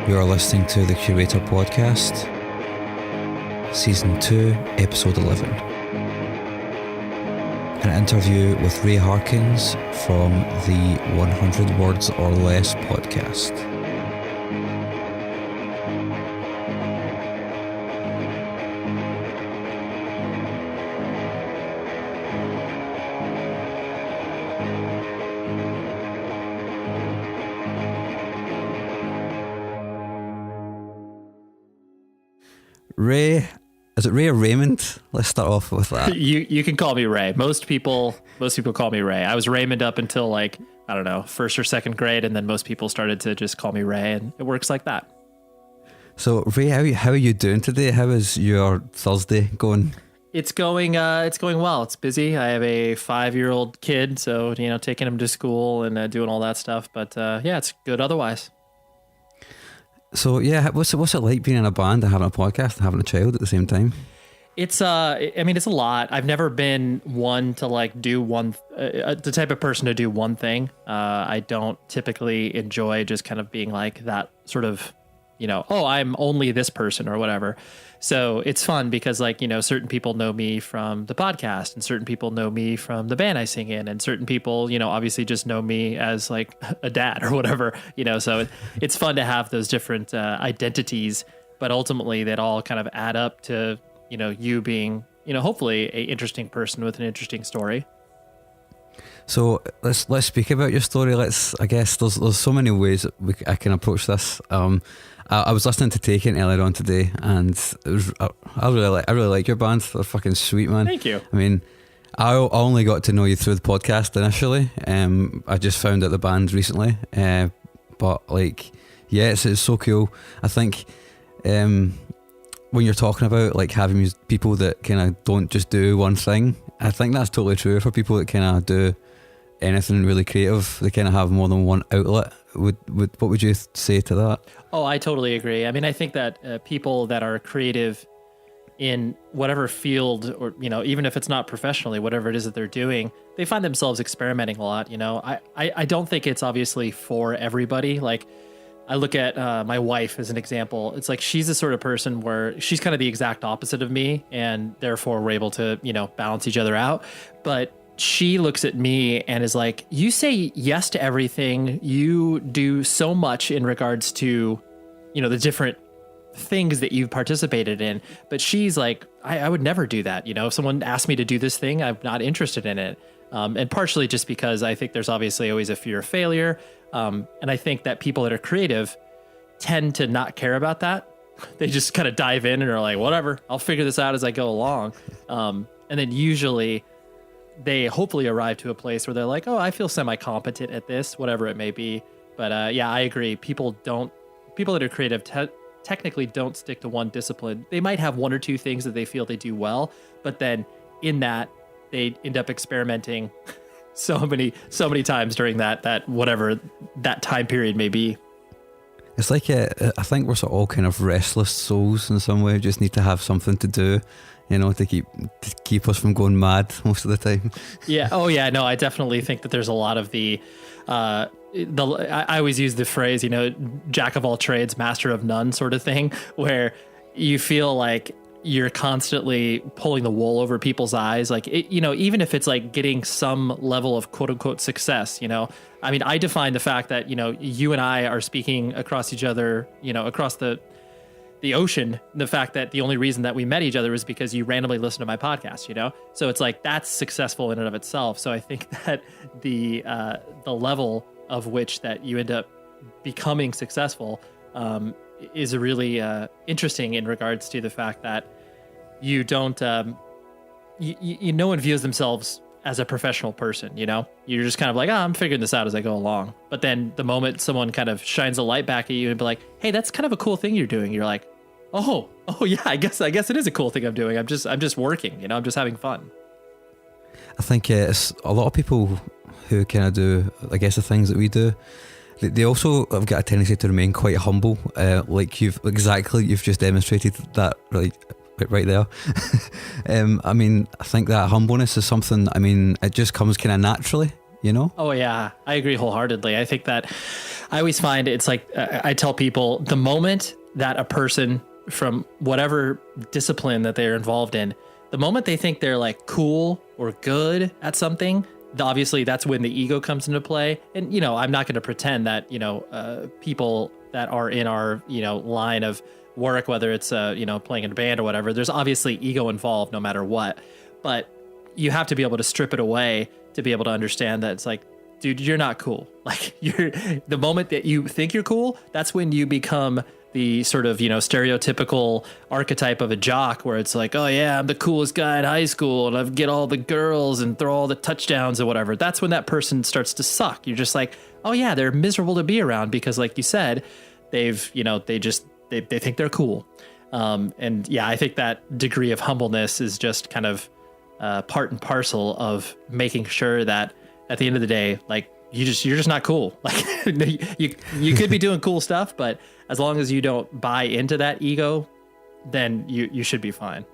You are listening to the Curator Podcast, Season 2, Episode 11. An interview with Ray Harkins from the 100 Words or Less podcast. Ray, is it Ray or Raymond? Let's start off with that. You can call me Ray. Most people call me Ray. I was Raymond up until first or second grade, and then most people started to just call me Ray, and it works like that. So Ray, how are you doing today? How is your Thursday going? It's going well. It's busy. I have a 5-year-old kid, so taking him to school and doing all that stuff. But it's good otherwise. So yeah, what's it like being in a band and having a podcast and having a child at the same time? It's it's a lot. I've never been one to do one, the type of person to do one thing. I don't typically enjoy just kind of being like that sort of, I'm only this person or whatever. So it's fun because certain people know me from the podcast and certain people know me from the band I sing in, and certain people, obviously just know me as like a dad or whatever, so it's fun to have those different identities, but ultimately that all kind of add up to, you being, hopefully a interesting person with an interesting story. So let's speak about your story. I guess there's so many ways that I can approach this. I was listening to Taken earlier on today, and I really like your band. They're fucking sweet, man. Thank you. I mean, I only got to know you through the podcast initially. I just found out the band recently, but it's so cool. I think when you're talking about having people that kind of don't just do one thing, I think that's totally true for people that kind of do anything really creative. They kind of have more than one outlet. What would you say to that? Oh, I totally agree. I mean, I think that people that are creative in whatever field, or even if it's not professionally, whatever it is that they're doing, they find themselves experimenting a lot. I don't think it's obviously for everybody. I look at my wife as an example. It's like she's the sort of person where she's kind of the exact opposite of me, and therefore we're able to balance each other out. But she looks at me and is like, you say yes to everything. You do so much in regards to, the different things that you've participated in. But she's like, I would never do that. If someone asked me to do this thing, I'm not interested in it. And partially just because I think there's obviously always a fear of failure. And I think that people that are creative tend to not care about that. They just kind of dive in and are like, whatever, I'll figure this out as I go along. And then usually they hopefully arrive to a place where they're like, oh, I feel semi-competent at this, whatever it may be. But I agree. People that are creative technically don't stick to one discipline. They might have one or two things that they feel they do well, but then in that they end up experimenting so many times during that whatever that time period may be. It's like I think we're sort of all kind of restless souls in some way. We just need to have something to do, to keep us from going mad most of the time. Yeah. Oh yeah. No, I definitely think that there's a lot of I always use the phrase, jack of all trades, master of none sort of thing, where you feel like you're constantly pulling the wool over people's eyes. Even if it's getting some level of quote unquote success, I mean, I define the fact that, you and I are speaking across each other, across the ocean, the fact that the only reason that we met each other is because you randomly listened to my podcast, so it's that's successful in and of itself. So I think that the level of which that you end up becoming successful is really interesting in regards to the fact that you don't no one views themselves as a professional person. You're just kind of like, I'm figuring this out as I go along. But then the moment someone kind of shines a light back at you and be like, hey, that's kind of a cool thing you're doing, you're like, oh yeah, I guess it is a cool thing I'm doing. I'm just working, I'm just having fun. I think it's a lot of people who kind of do, I guess, the things that we do. They also have got a tendency to remain quite humble, you've just demonstrated that right there. I mean, I think that humbleness is something, it just comes kind of naturally, you know? Oh yeah, I agree wholeheartedly. I think that I always find it's like I tell people, the moment that a person from whatever discipline that they're involved in, the moment they think they're like cool or good at something, obviously that's when the ego comes into play. And, you know, I'm not going to pretend that, you know, people that are in our, you know, line of work, whether it's, you know, playing in a band or whatever, there's obviously ego involved no matter what. But you have to be able to strip it away to be able to understand that it's like, dude, you're not cool. Like, you're, the moment that you think you're cool, that's when you become the sort of, you know, stereotypical archetype of a jock, where it's like, oh yeah, I'm the coolest guy in high school and I get all the girls and throw all the touchdowns or whatever. That's when that person starts to suck. You're just like, oh yeah, they're miserable to be around because, like you said, they've, you know, they think they're cool. And yeah, I think that degree of humbleness is just kind of part and parcel of making sure that at the end of the day, like, you're just not cool. Like, you could be doing cool stuff, but as long as you don't buy into that ego, then you should be fine.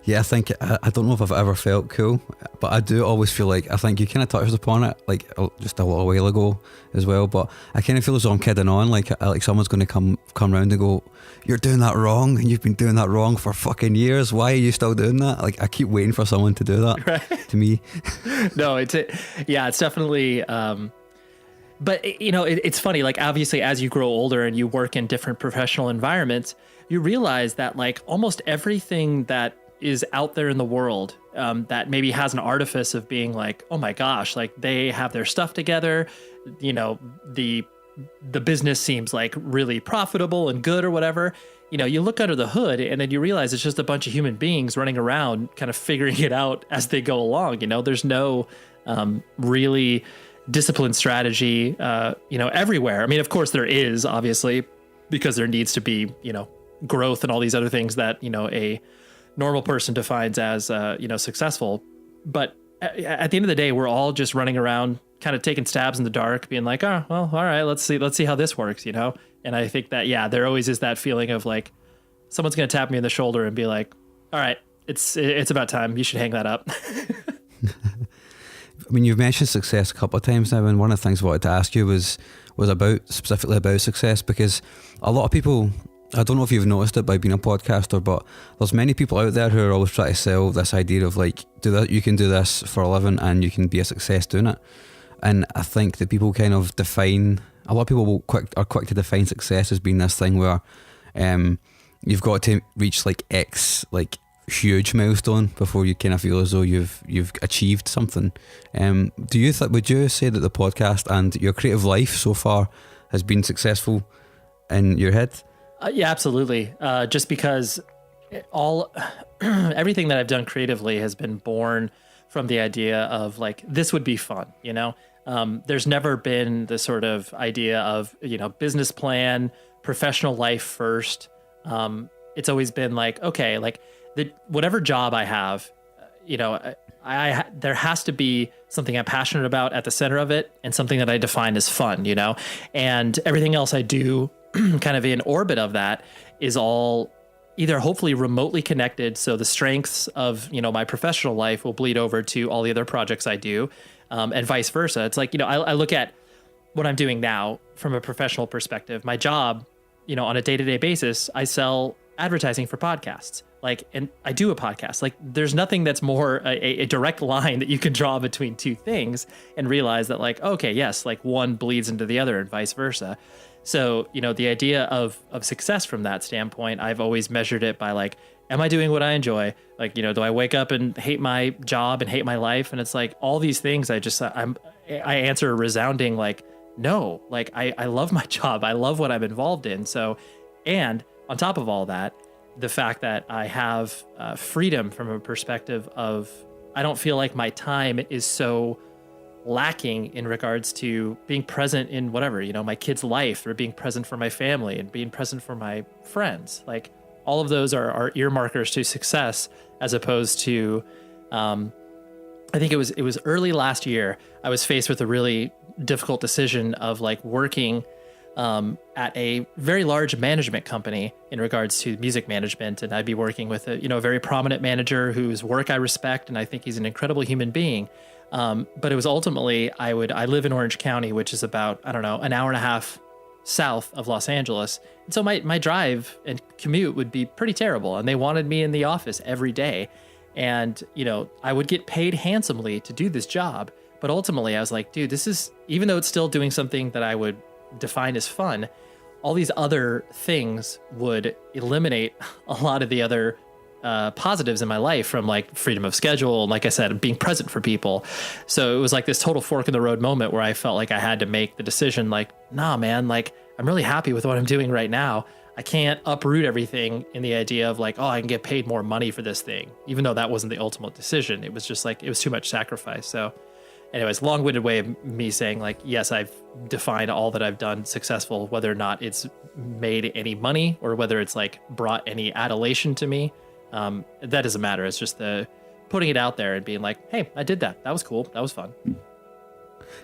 Yeah, I think, I don't know if I've ever felt cool, but I do always feel like, I think you kind of touched upon it like just a little while ago as well, but I kind of feel as though I'm kidding on, like someone's going to come around and go, you're doing that wrong, and you've been doing that wrong for fucking years. Why are you still doing that? Like, I keep waiting for someone to do that, right? To me. No, it's definitely, but you know, it's funny, like, obviously as you grow older and you work in different professional environments, you realize that like almost everything that is out there in the world, that maybe has an artifice of being like, oh my gosh, like they have their stuff together, you know, the business seems like really profitable and good or whatever. You know, you look under the hood and then you realize it's just a bunch of human beings running around kind of figuring it out as they go along. You know, there's no really disciplined strategy, you know, everywhere. I mean, of course there is, obviously, because there needs to be, you know, growth and all these other things that, you know, a normal person defines as, you know, successful. But at the end of the day, we're all just running around kind of taking stabs in the dark, being like, oh, well, all right, let's see how this works, you know? And I think that, yeah, there always is that feeling of like, someone's going to tap me in the shoulder and be like, all right, it's about time. You should hang that up. I mean, you've mentioned success a couple of times now, and one of the things I wanted to ask you was specifically about success, because a lot of people, I don't know if you've noticed it by being a podcaster, but there's many people out there who are always trying to sell this idea of like, do that, you can do this for a living and you can be a success doing it. And I think that people kind of define, a lot of people are quick to define success as being this thing where you've got to reach like X, like huge milestone before you kind of feel as though you've achieved something. Would you say that the podcast and your creative life so far has been successful in your head? Yeah, absolutely. Just because everything that I've done creatively has been born from the idea of like, this would be fun, you know? There's never been the sort of idea of, you know, business plan, professional life first. It's always been like, okay, like whatever job I have, you know, there has to be something I'm passionate about at the center of it, and something that I define as fun, you know, and everything else I do kind of in orbit of that is all either hopefully remotely connected. So the strengths of, you know, my professional life will bleed over to all the other projects I do, and vice versa. It's like, you know, I look at what I'm doing now from a professional perspective. My job, you know, on a day-to-day basis, I sell advertising for podcasts. Like, and I do a podcast. Like, there's nothing that's more a direct line that you can draw between two things and realize that, like, okay, yes, like one bleeds into the other and vice versa. So, you know, the idea of success from that standpoint, I've always measured it by like, am I doing what I enjoy? Like, you know, do I wake up and hate my job and hate my life? And it's like all these things I answer a resounding like, no, like I love my job. I love what I'm involved in. So, and on top of all that, the fact that I have freedom from a perspective of, I don't feel like my time is so lacking in regards to being present in whatever, you know, my kid's life, or being present for my family and being present for my friends. Like, all of those are earmarkers to success, as opposed to, I think it was early last year, I was faced with a really difficult decision of like working at a very large management company in regards to music management. And I'd be working with a very prominent manager whose work I respect, and I think he's an incredible human being. But it was ultimately, I live in Orange County, which is about, I don't know, an hour and a half south of Los Angeles. And so my drive and commute would be pretty terrible. And they wanted me in the office every day. And, you know, I would get paid handsomely to do this job. But ultimately I was like, dude, this is, even though it's still doing something that I would define as fun, all these other things would eliminate a lot of the other positives in my life, from like freedom of schedule, like I said, being present for people. So it was like this total fork in the road moment where I felt like I had to make the decision, like, nah, man, like I'm really happy with what I'm doing right now. I can't uproot everything in the idea of like, oh, I can get paid more money for this thing, even though that wasn't the ultimate decision. It was just like, it was too much sacrifice. So anyways, long-winded way of me saying like, yes, I've defined all that I've done successful, whether or not it's made any money or whether it's like brought any adulation to me. That doesn't matter. It's just the putting it out there and being like, hey, I did that. That was cool. That was fun.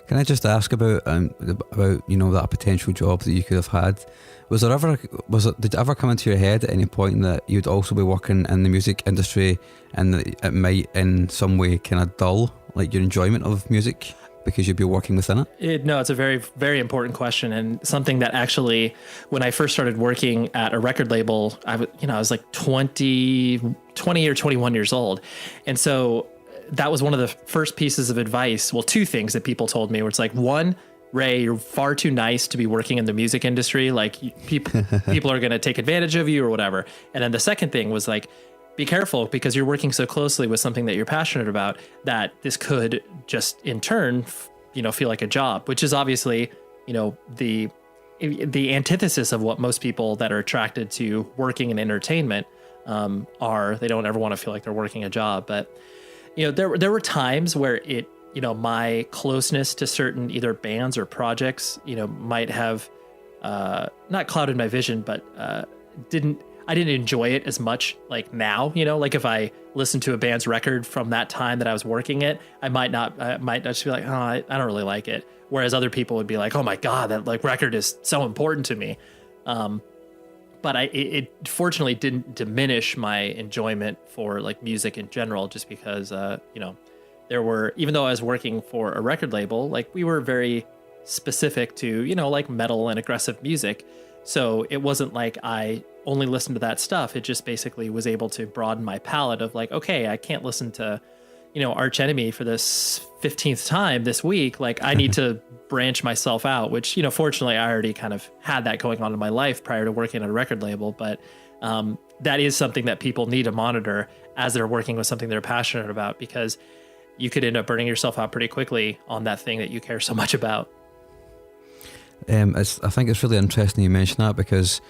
Can I just ask about you know, that potential job that you could have had? Did it ever come into your head at any point that you'd also be working in the music industry and that it might in some way kind of dull like your enjoyment of music because you'd be working within it? No, it's a very, very important question, and something that actually, when I first started working at a record label, I was like 20 or 21 years old. And so that was one of the first pieces of advice. Well, two things that people told me, where it's like, one, Ray, you're far too nice to be working in the music industry. Like people are going to take advantage of you or whatever. And then the second thing was like, be careful, because you're working so closely with something that you're passionate about, that this could just in turn, you know, feel like a job, which is obviously, you know, the antithesis of what most people that are attracted to working in entertainment are. They don't ever want to feel like they're working a job. But, you know, there were times where it, you know, my closeness to certain either bands or projects, you know, might have not clouded my vision, but I didn't enjoy it as much like now, you know, like if I listened to a band's record from that time that I was working it, I might just be like, oh, I don't really like it. Whereas other people would be like, oh my God, that like record is so important to me. But it fortunately didn't diminish my enjoyment for like music in general, just because, you know, even though I was working for a record label, like we were very specific to, you know, like metal and aggressive music. So it wasn't like I only listened to that stuff. It just basically was able to broaden my palette of like, okay, I can't listen to, you know, Arch Enemy for this 15th time this week. Like I need to branch myself out, which, you know, fortunately I already kind of had that going on in my life prior to working at a record label. But that is something that people need to monitor as they're working with something they're passionate about, because you could end up burning yourself out pretty quickly on that thing that you care so much about. I think it's really interesting you mention that, because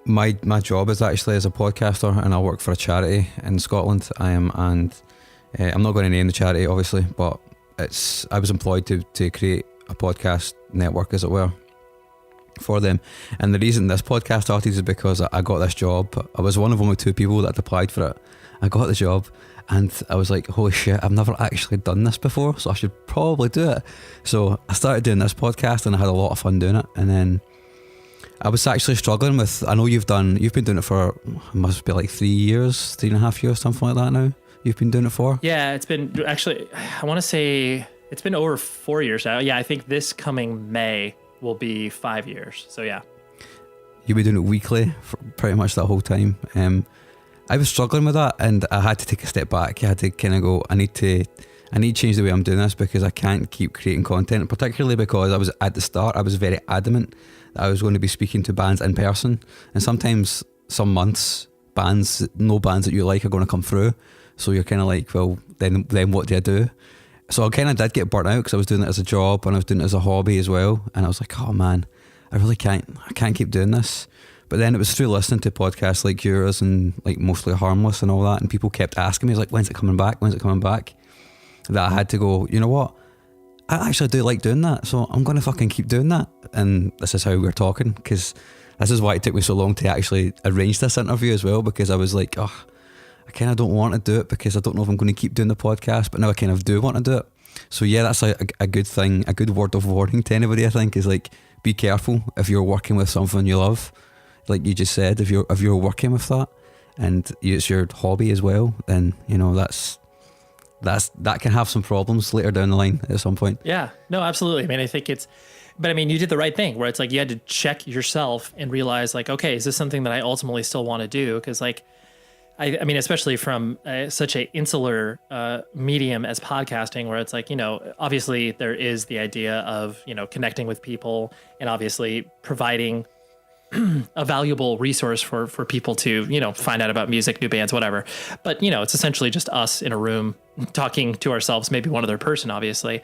my job is actually as a podcaster, and I work for a charity in Scotland. I'm not going to name the charity obviously, but I was employed to create a podcast network, as it were, for them. And the reason this podcast started is because I got this job. I was one of only two people that had applied for it. I got the job and I was like, holy shit, I've never actually done this before, so I should probably do it. So I started doing this podcast and I had a lot of fun doing it. And then I was actually struggling with, I know you've been doing it for, it must be like 3.5 years, something like that now. You've been doing it for? Yeah, it's been actually, I want to say it's been over 4 years now. Yeah, I think this coming May will be 5 years. So yeah. You've been doing it weekly for pretty much that whole time. I was struggling with that, and I had to take a step back. I had to kind of go, I need to change the way I'm doing this, because I can't keep creating content, particularly because I was at the start, I was very adamant that I was going to be speaking to bands in person. And sometimes, some months, no bands that you like are going to come through. So you're kind of like, well, then what do I do? So I kind of did get burnt out, because I was doing it as a job and I was doing it as a hobby as well. And I was like, oh man, I can't keep doing this. But then it was through listening to podcasts like yours and like mostly Harmless and all that, and people kept asking me, like, when's it coming back? That I had to go, you know what? I actually do like doing that, so I'm going to fucking keep doing that. And this is how we're talking, because this is why it took me so long to actually arrange this interview as well, because I was like, oh, I kind of don't want to do it because I don't know if I'm going to keep doing the podcast, but now I kind of do want to do it. So yeah, that's a good thing, a good word of warning to anybody, I think, is like, be careful if you're working with something you love. Like you just said, if you're working with that and it's your hobby as well, then, you know, that's that can have some problems later down the line at some point. Yeah, no, absolutely. I mean, I think but I mean, you did the right thing where it's like you had to check yourself and realize like, okay, is this something that I ultimately still want to do? Because like, I mean, especially from such a insular medium as podcasting, where it's like, obviously there is the idea of, connecting with people and obviously providing a valuable resource for people to, find out about music, new bands, whatever. But, it's essentially just us in a room talking to ourselves, maybe one other person, obviously.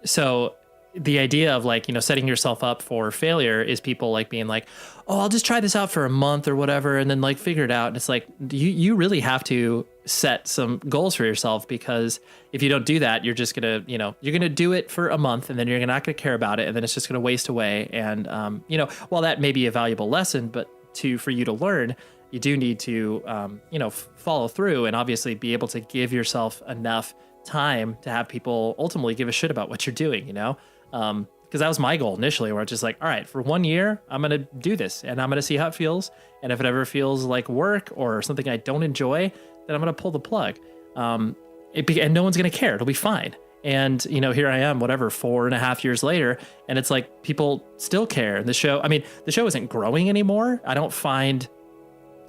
So the idea of like, setting yourself up for failure is people like being like, oh, I'll just try this out for a month or whatever, and then like figure it out. And it's like, you really have to set some goals for yourself, because if you don't do that, you're just going to, you're going to do it for a month and then you're not going to care about it. And then it's just going to waste away. And, while that may be a valuable lesson, but for you to learn, you do need to, follow through and obviously be able to give yourself enough time to have people ultimately give a shit about what you're doing, because that was my goal initially, where I was just like, all right, for 1 year, I'm going to do this and I'm going to see how it feels. And if it ever feels like work or something I don't enjoy, then I'm going to pull the plug. And no one's going to care. It'll be fine. And, here I am, whatever, 4.5 years later, and it's like people still care. And the show isn't growing anymore. I don't find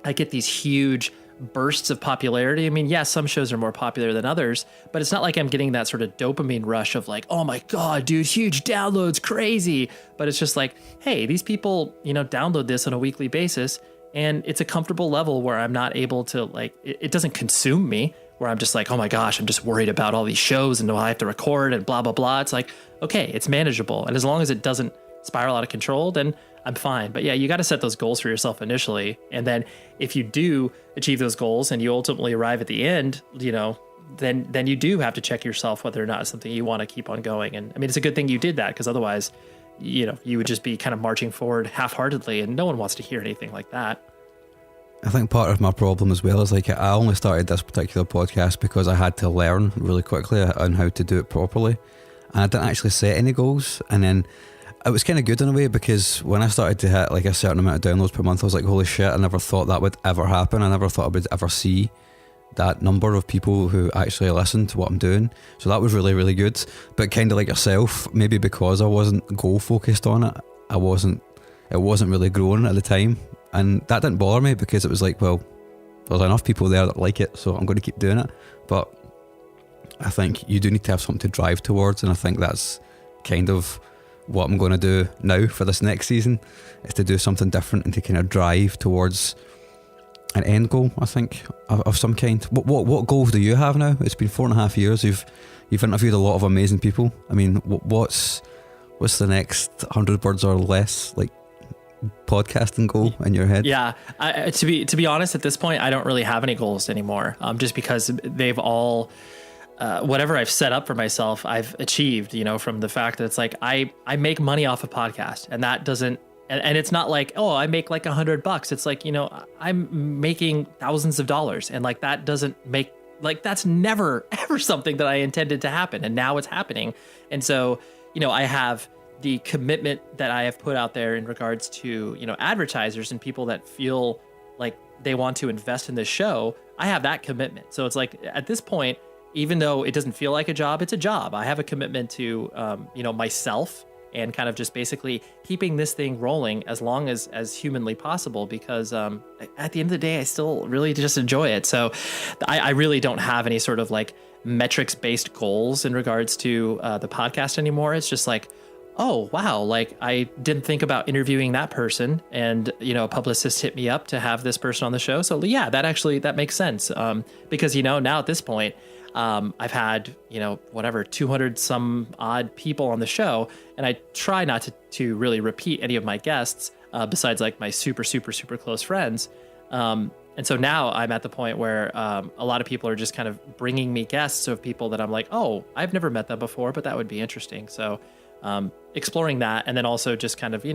I get these huge bursts of popularity. I mean, yes, some shows are more popular than others, but it's not like I'm getting that sort of dopamine rush of like, oh my God, dude, huge downloads, crazy. But it's just like, hey, these people, download this on a weekly basis, and it's a comfortable level where I'm not able to like, it doesn't consume me, where I'm just like, oh my gosh, I'm just worried about all these shows and I have to record and blah, blah, blah. It's like, okay, it's manageable. And as long as it doesn't spiral out of control, then I'm fine. But yeah, you got to set those goals for yourself initially. And then if you do achieve those goals and you ultimately arrive at the end, then you do have to check yourself whether or not it's something you want to keep on going. And I mean, it's a good thing you did that, because otherwise, you would just be kind of marching forward half-heartedly, and no one wants to hear anything like that. I think part of my problem as well is like I only started this particular podcast because I had to learn really quickly on how to do it properly. And I didn't actually set any goals. And then it was kind of good in a way, because when I started to hit like a certain amount of downloads per month, I was like, holy shit, I never thought that would ever happen. I never thought I would ever see that number of people who actually listen to what I'm doing. So that was really, really good. But kind of like yourself, maybe because I wasn't goal focused on it, it wasn't really growing at the time. And that didn't bother me, because it was like, well, there's enough people there that like it, so I'm going to keep doing it. But I think you do need to have something to drive towards, and I think that's kind of what I'm going to do now for this next season, is to do something different and to kind of drive towards an end goal, I think, of some kind. What goals do you have now? It's been 4.5 years. You've interviewed a lot of amazing people. I mean, what's the next 100 Birds or Less like podcasting goal in your head? Yeah, to be honest, at this point, I don't really have any goals anymore. Just because they've all, whatever I've set up for myself, I've achieved. From the fact that it's like I make money off a podcast, and that doesn't, and it's not like, oh, I make like $100. It's like, I'm making thousands of dollars, and like that doesn't make, like, that's never ever something that I intended to happen, and now it's happening. And so, I have the commitment that I have put out there in regards to, advertisers and people that feel like they want to invest in this show. I have that commitment. So it's like, at this point, even though it doesn't feel like a job, it's a job. I have a commitment to, myself, and kind of just basically keeping this thing rolling as long as humanly possible, because at the end of the day, I still really just enjoy it. So I really don't have any sort of like metrics based goals in regards to the podcast anymore. It's just like, oh, wow, like I didn't think about interviewing that person, and, a publicist hit me up to have this person on the show. So yeah, that makes sense. Because, now at this point, I've had, 200 some odd people on the show, and I try not to really repeat any of my guests, besides like my super, super, super close friends. And so now I'm at the point where a lot of people are just kind of bringing me guests of people that I'm like, oh, I've never met them before, but that would be interesting. So exploring that, and then also just kind of,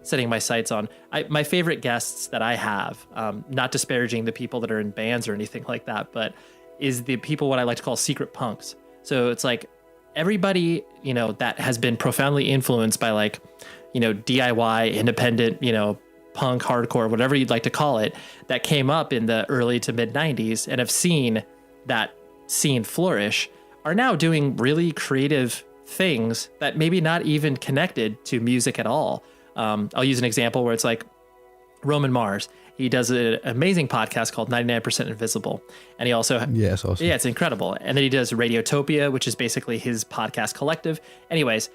setting my sights on my favorite guests that I have, not disparaging the people that are in bands or anything like that, but is the people what I like to call secret punks. So it's like everybody, that has been profoundly influenced by like, DIY, independent, punk, hardcore, whatever you'd like to call it, that came up in the early to mid 90s and have seen that scene flourish are now doing really creative things that maybe not even connected to music at all. I'll use an example where it's like Roman Mars. He does an amazing podcast called 99% Invisible. And he also... Yeah, it's awesome. Yeah, it's incredible. And then he does Radiotopia, which is basically his podcast collective. Anyways,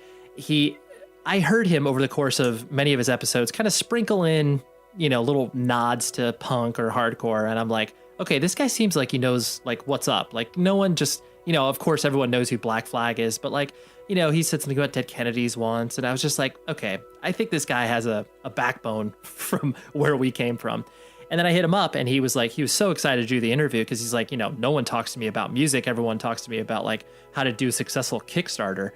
I heard him over the course of many of his episodes kind of sprinkle in, little nods to punk or hardcore. And I'm like, okay, this guy seems like he knows like what's up. Like no one just, of course everyone knows who Black Flag is, but like, he said something about Dead Kennedys once. And I was just like, okay, I think this guy has a backbone from where we came from. And then I hit him up and he was so excited to do the interview because he's like, no one talks to me about music. Everyone talks to me about like how to do a successful Kickstarter.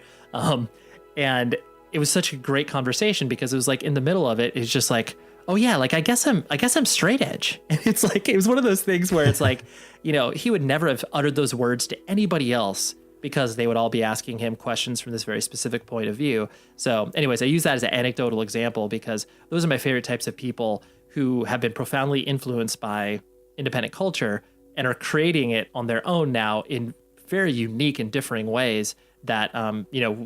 And it was such a great conversation because it was like in the middle of it, it's just like, oh yeah, like I guess I'm straight edge. And it's like, it was one of those things where it's like, he would never have uttered those words to anybody else because they would all be asking him questions from this very specific point of view. So anyways, I use that as an anecdotal example because those are my favorite types of people who have been profoundly influenced by independent culture and are creating it on their own now in very unique and differing ways that,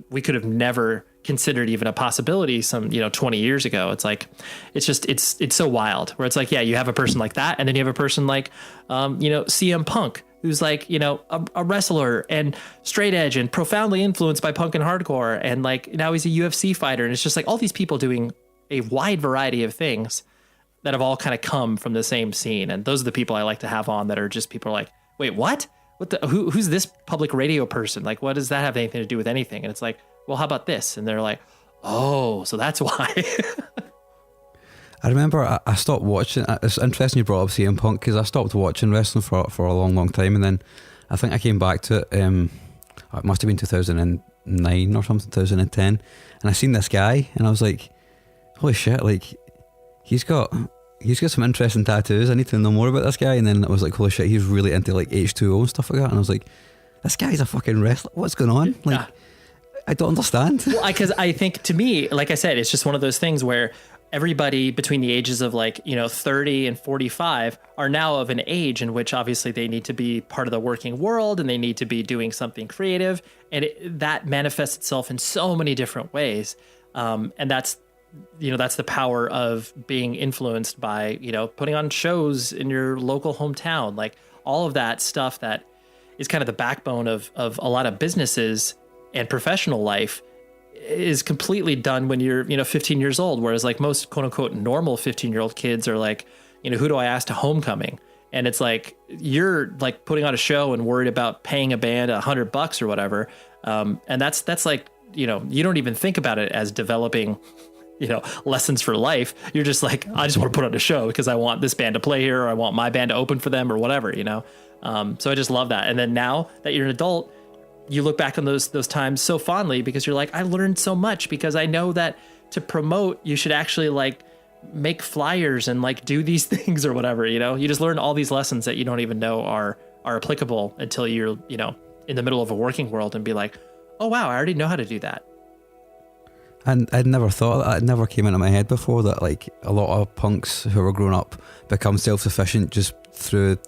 we could have never considered even a possibility some, 20 years ago. It's like, it's so wild where it's like, yeah, you have a person like that. And then you have a person like, CM Punk, who's like, a wrestler and straight edge and profoundly influenced by punk and hardcore. And like, now he's a UFC fighter. And it's just like all these people doing a wide variety of things that have all kind of come from the same scene. And those are the people I like to have on that are just people like, wait, what? Who's this public radio person? Like, what does that have anything to do with anything? And it's like, well, how about this? And they're like, oh, so that's why. I remember I stopped watching. It's interesting you brought up CM Punk because I stopped watching wrestling for a long time, and then I think I came back to it. It must have been 2009 or something, 2010, and I seen this guy, and I was like, holy shit! Like he's got some interesting tattoos. I need to know more about this guy. And then I was like, holy shit, he's really into like H2O and stuff like that. And I was like, this guy's a fucking wrestler. What's going on? Like, yeah. I don't understand. Well, because I think to me, like I said, it's just one of those things where everybody between the ages of 30 and 45 are now of an age in which obviously they need to be part of the working world and they need to be doing something creative. And that manifests itself in so many different ways. And that's the power of being influenced by, putting on shows in your local hometown, like all of that stuff that is kind of the backbone of a lot of businesses and professional life is completely done when you're, 15 years old. Whereas like most quote unquote normal 15-year-old kids are like, who do I ask to homecoming? And it's like, you're like putting on a show and worried about paying a band $100 or whatever. And that's like, you don't even think about it as developing, lessons for life. You're just like, I just want to put on a show because I want this band to play here or I want my band to open for them or whatever, So I just love that. And then now that you're an adult, you look back on those times so fondly because you're like, I learned so much because I know that to promote, you should actually like make flyers and like do these things or whatever, you just learn all these lessons that you don't even know are applicable until you're, in the middle of a working world and be like, oh wow, I already know how to do that. And I'd never thought that. It never came into my head before that like a lot of punks who were growing up become self-sufficient just through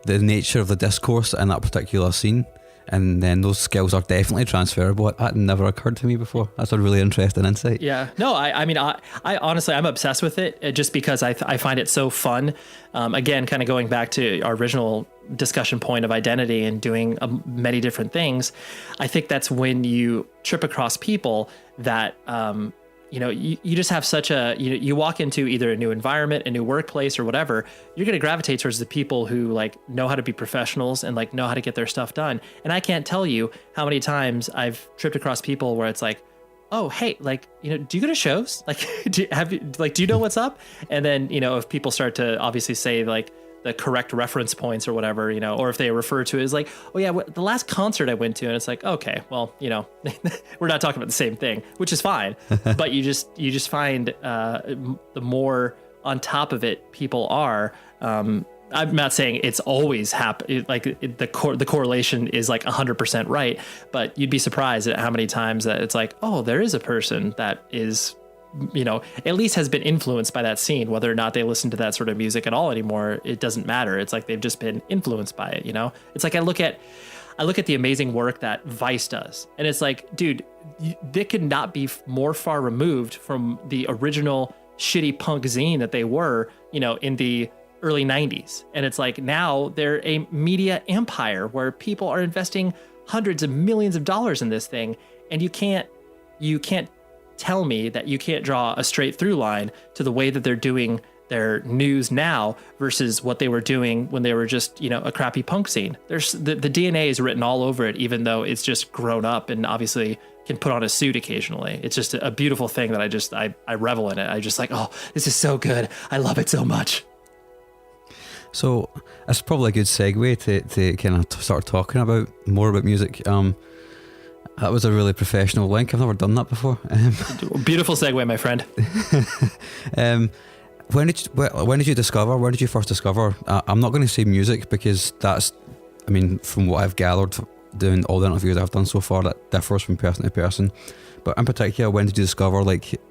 the nature of the discourse in that particular scene. And then those skills are definitely transferable. That never occurred to me before. That's a really interesting insight. Yeah. No, I mean, I honestly, I'm obsessed with it just because I find it so fun. Again, kind of going back to our original discussion point of identity and doing many different things. I think that's when you trip across people that, you just have such a, you walk into either a new environment, a new workplace or whatever, you're going to gravitate towards the people who like know how to be professionals and like know how to get their stuff done. And I can't tell you how many times I've tripped across people where it's like, oh, hey, like, do you go to shows? Like, do you know what's up? And then, if people start to obviously say like the correct reference points or whatever, or if they refer to it as like, oh yeah, the last concert I went to, and it's like, okay, well, we're not talking about the same thing, which is fine. But you just find the more on top of it people are. I'm not saying it's always the correlation is like 100% right, but you'd be surprised at how many times that it's like, oh, there is a person that is, at least has been influenced by that scene. Whether or not they listen to that sort of music at all anymore, it doesn't matter. It's like they've just been influenced by it, It's like I I look at the amazing work that Vice does, and it's like, dude, they could not be more far removed from the original shitty punk zine that they were, in the early 90s. And it's like, now they're a media empire where people are investing hundreds of millions of dollars in this thing. And you can't tell me that you can't draw a straight through line to the way that they're doing their news now versus what they were doing when they were just, a crappy punk scene. There's the DNA is written all over it, even though it's just grown up and obviously can put on a suit occasionally. It's just a beautiful thing that I revel in it. I just like, oh, this is so good. I love it so much. So that's probably a good segue to kind of start talking more about music. That was a really professional link. I've never done that before. Beautiful segue, my friend. When did you discover? Where did you first discover? I'm not going to say music because from what I've gathered doing all the interviews I've done so far, that differs from person to person. But in particular, when did you discover like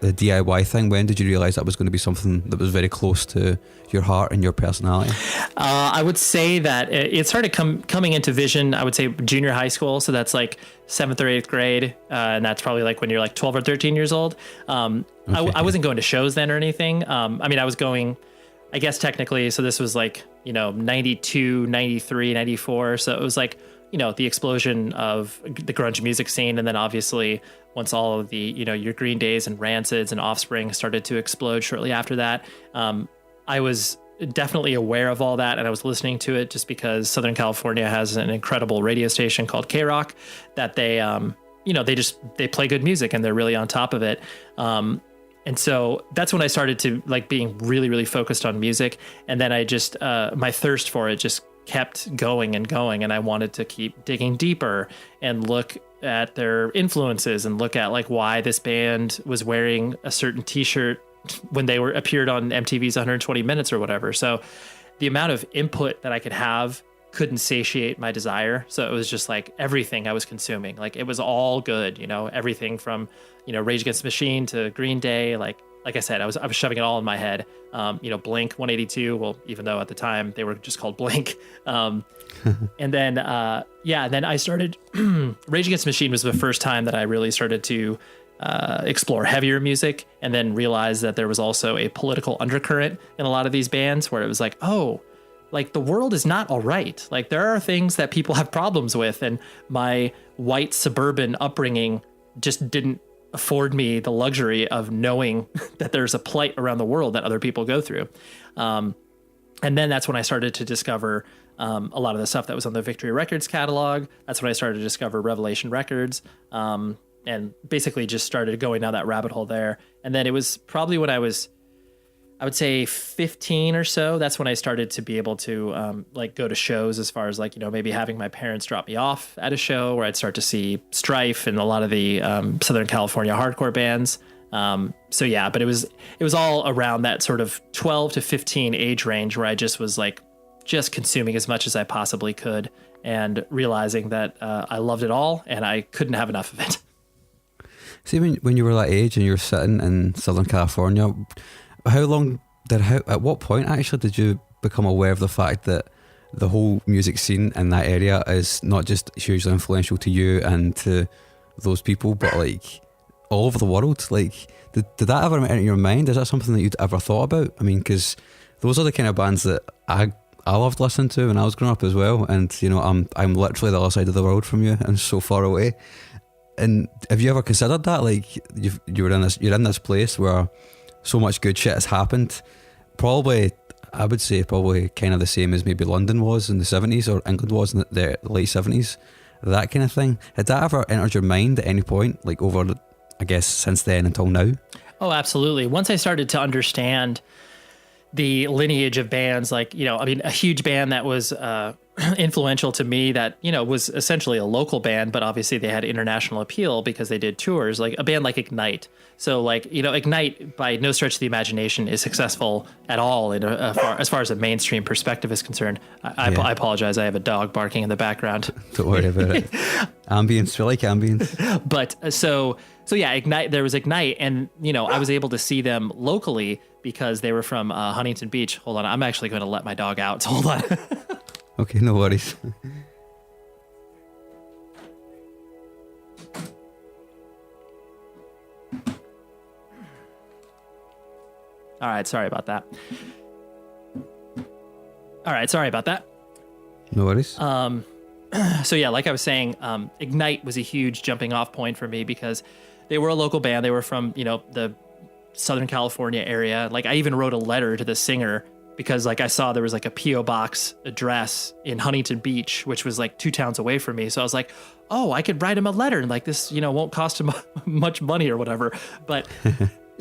the DIY thing? When did you realize that was going to be something that was very close to your heart and your personality? I would say that it started coming into vision, I would say junior high school. So that's like 7th or 8th grade. And that's probably like when you're like 12 or 13 years old. Okay. I wasn't going to shows then or anything. I was going, I guess technically, so this was like, 92, 93, 94. So it was like, the explosion of the grunge music scene. And then obviously once all of the, your Green Days and Rancids and Offspring started to explode shortly after that, I was definitely aware of all that. And I was listening to it just because Southern California has an incredible radio station called K-Rock that they play good music and they're really on top of it. And so that's when I started to like being really, really focused on music. And then I just, my thirst for it just kept going and going. And I wanted to keep digging deeper and look at their influences and look at like why this band was wearing a certain t-shirt when they appeared on MTV's 120 Minutes or whatever. So the amount of input that I could have couldn't satiate my desire. So it was just like everything I was consuming, like it was all good, everything from, Rage Against the Machine to Green Day. Like I said, I was shoving it all in my head. Blink 182. Well, even though at the time they were just called Blink. And then I started, Rage Against the Machine was the first time that I really started to explore heavier music, and then realize that there was also a political undercurrent in a lot of these bands where it was like, oh, like the world is not all right. Like there are things that people have problems with, and my white suburban upbringing just didn't afford me the luxury of knowing that there's a plight around the world that other people go through. And then that's when I started to discover a lot of the stuff that was on the Victory Records catalog. That's when I started to discover Revelation Records. And basically just started going down that rabbit hole there. And then it was probably when I would say 15 or so, that's when I started to be able to go to shows, as far as like, maybe having my parents drop me off at a show where I'd start to see Strife and a lot of the Southern California hardcore bands. But it was all around that sort of 12 to 15 age range where I just was like, just consuming as much as I possibly could and realizing that I loved it all and I couldn't have enough of it. See, when you were that age and you were sitting in Southern California, at what point actually did you become aware of the fact that the whole music scene in that area is not just hugely influential to you and to those people, but like all over the world? Like, did that ever enter your mind? Is that something that you'd ever thought about? I mean, because those are the kind of bands that I loved listening to when I was growing up as well. And I'm literally the other side of the world from you and so far away. And have you ever considered that? Like you're in this place where so much good shit has happened. I would say probably kind of the same as maybe London was in the 70s or England was in the late 70s. That kind of thing. Had that ever entered your mind at any point, like over, I guess, since then until now? Oh, absolutely. Once I started to understand the lineage of bands, like, a huge band that was influential to me that, was essentially a local band, but obviously they had international appeal because they did tours, like a band like Ignite. So like, Ignite by no stretch of the imagination is successful at all as far as a mainstream perspective is concerned. I apologize. I have a dog barking in the background. Don't worry about it. Ambience. We like ambience. But so yeah, Ignite, there was Ignite, and, I was able to see them locally because they were from Huntington Beach. Hold on. I'm actually going to let my dog out. So hold on. Okay, no worries. All right, sorry about that. No worries. So yeah, like I was saying, Ignite was a huge jumping off point for me because they were a local band. They were from, the Southern California area. Like I even wrote a letter to the singer because like I saw there was like a PO box address in Huntington Beach, which was like 2 towns away from me. So I was like, oh, I could write him a letter and like this, won't cost him much money or whatever. But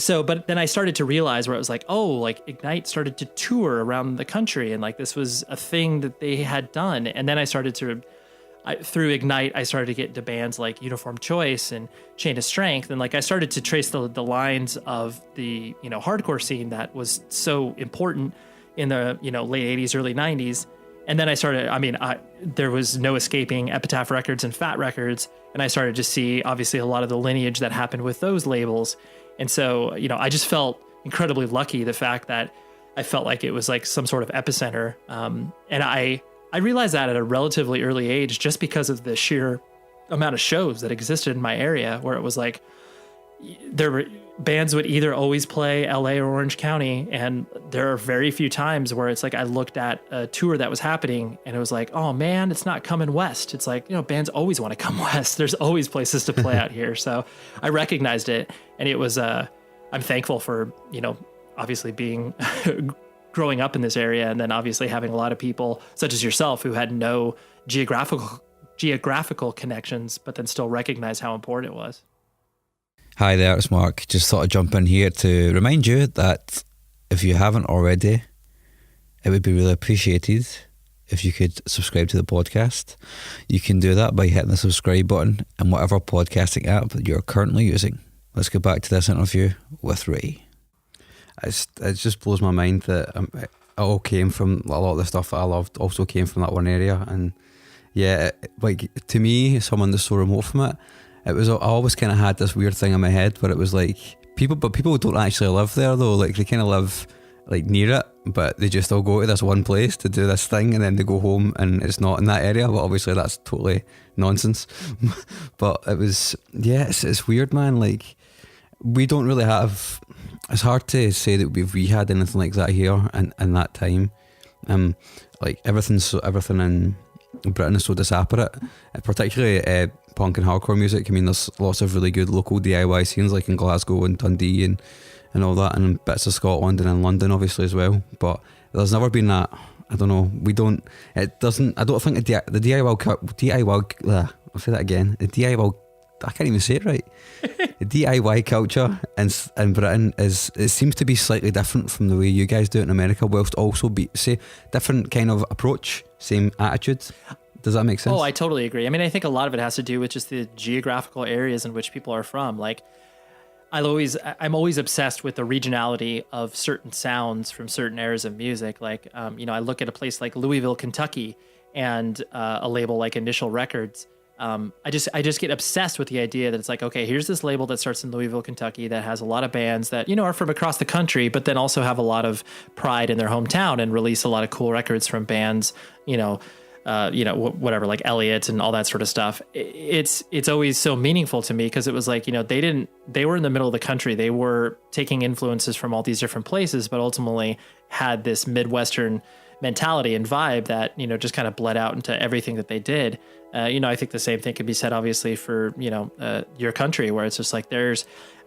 but then I started to realize where it was like, oh, like Ignite started to tour around the country and like this was a thing that they had done. And then I started to, through Ignite, I started to get into bands like Uniform Choice and Chain of Strength. And like I started to trace the lines of the, hardcore scene that was so important in the, late 80s, early 90s. And then I started, there was no escaping Epitaph Records and Fat Records. And I started to see obviously a lot of the lineage that happened with those labels. And so, I just felt incredibly lucky, the fact that I felt like it was like some sort of epicenter. And I realized that at a relatively early age, just because of the sheer amount of shows that existed in my area, where it was like, there were bands would either always play LA or Orange County. And there are very few times where it's like, I looked at a tour that was happening and it was like, oh man, it's not coming west. It's like, bands always want to come west. There's always places to play out here. So I recognized it. And it was, I'm thankful for, obviously being growing up in this area. And then obviously having a lot of people such as yourself who had no geographical connections, but then still recognize how important it was. Hi there, it's Mark. Just thought I'd jump in here to remind you that if you haven't already, it would be really appreciated if you could subscribe to the podcast. You can do that by hitting the subscribe button in whatever podcasting app that you're currently using. Let's get back to this interview with Ray. It just blows my mind that it all came from, a lot of the stuff that I loved also came from that one area. And yeah, like to me, someone that's so remote from it, I always kind of had this weird thing in my head where it was like people don't actually live there though. Like they kind of live like near it, but they just all go to this one place to do this thing and then they go home and it's not in that area. But obviously that's totally nonsense. But it was, yeah, it's weird, man. Like we don't really have, it's hard to say that we had anything like that here in that time. Like everything in Britain is so disparate, particularly punk and hardcore music. I mean, there's lots of really good local DIY scenes like in Glasgow and Dundee and all that, and bits of Scotland and in London obviously as well. But there's never been that, I don't know, I don't think the DIY, I'll say that again, the DIY, I can't even say it right. The DIY culture in Britain it seems to be slightly different from the way you guys do it in America, whilst also say different kind of approach, same attitude. Does that make sense? Oh, I totally agree. I mean, I think a lot of it has to do with just the geographical areas in which people are from. Like, I'm always obsessed with the regionality of certain sounds from certain eras of music. Like, I look at a place like Louisville, Kentucky, and a label like Initial Records. I just get obsessed with the idea that it's like, okay, here's this label that starts in Louisville, Kentucky that has a lot of bands that, are from across the country, but then also have a lot of pride in their hometown and release a lot of cool records from bands, whatever, like Elliott and all that sort of stuff. It's always so meaningful to me because it was like, they were in the middle of the country. They were taking influences from all these different places, but ultimately had this Midwestern mentality and vibe that, just kind of bled out into everything that they did. I think the same thing could be said, obviously, for, your country, where it's just like I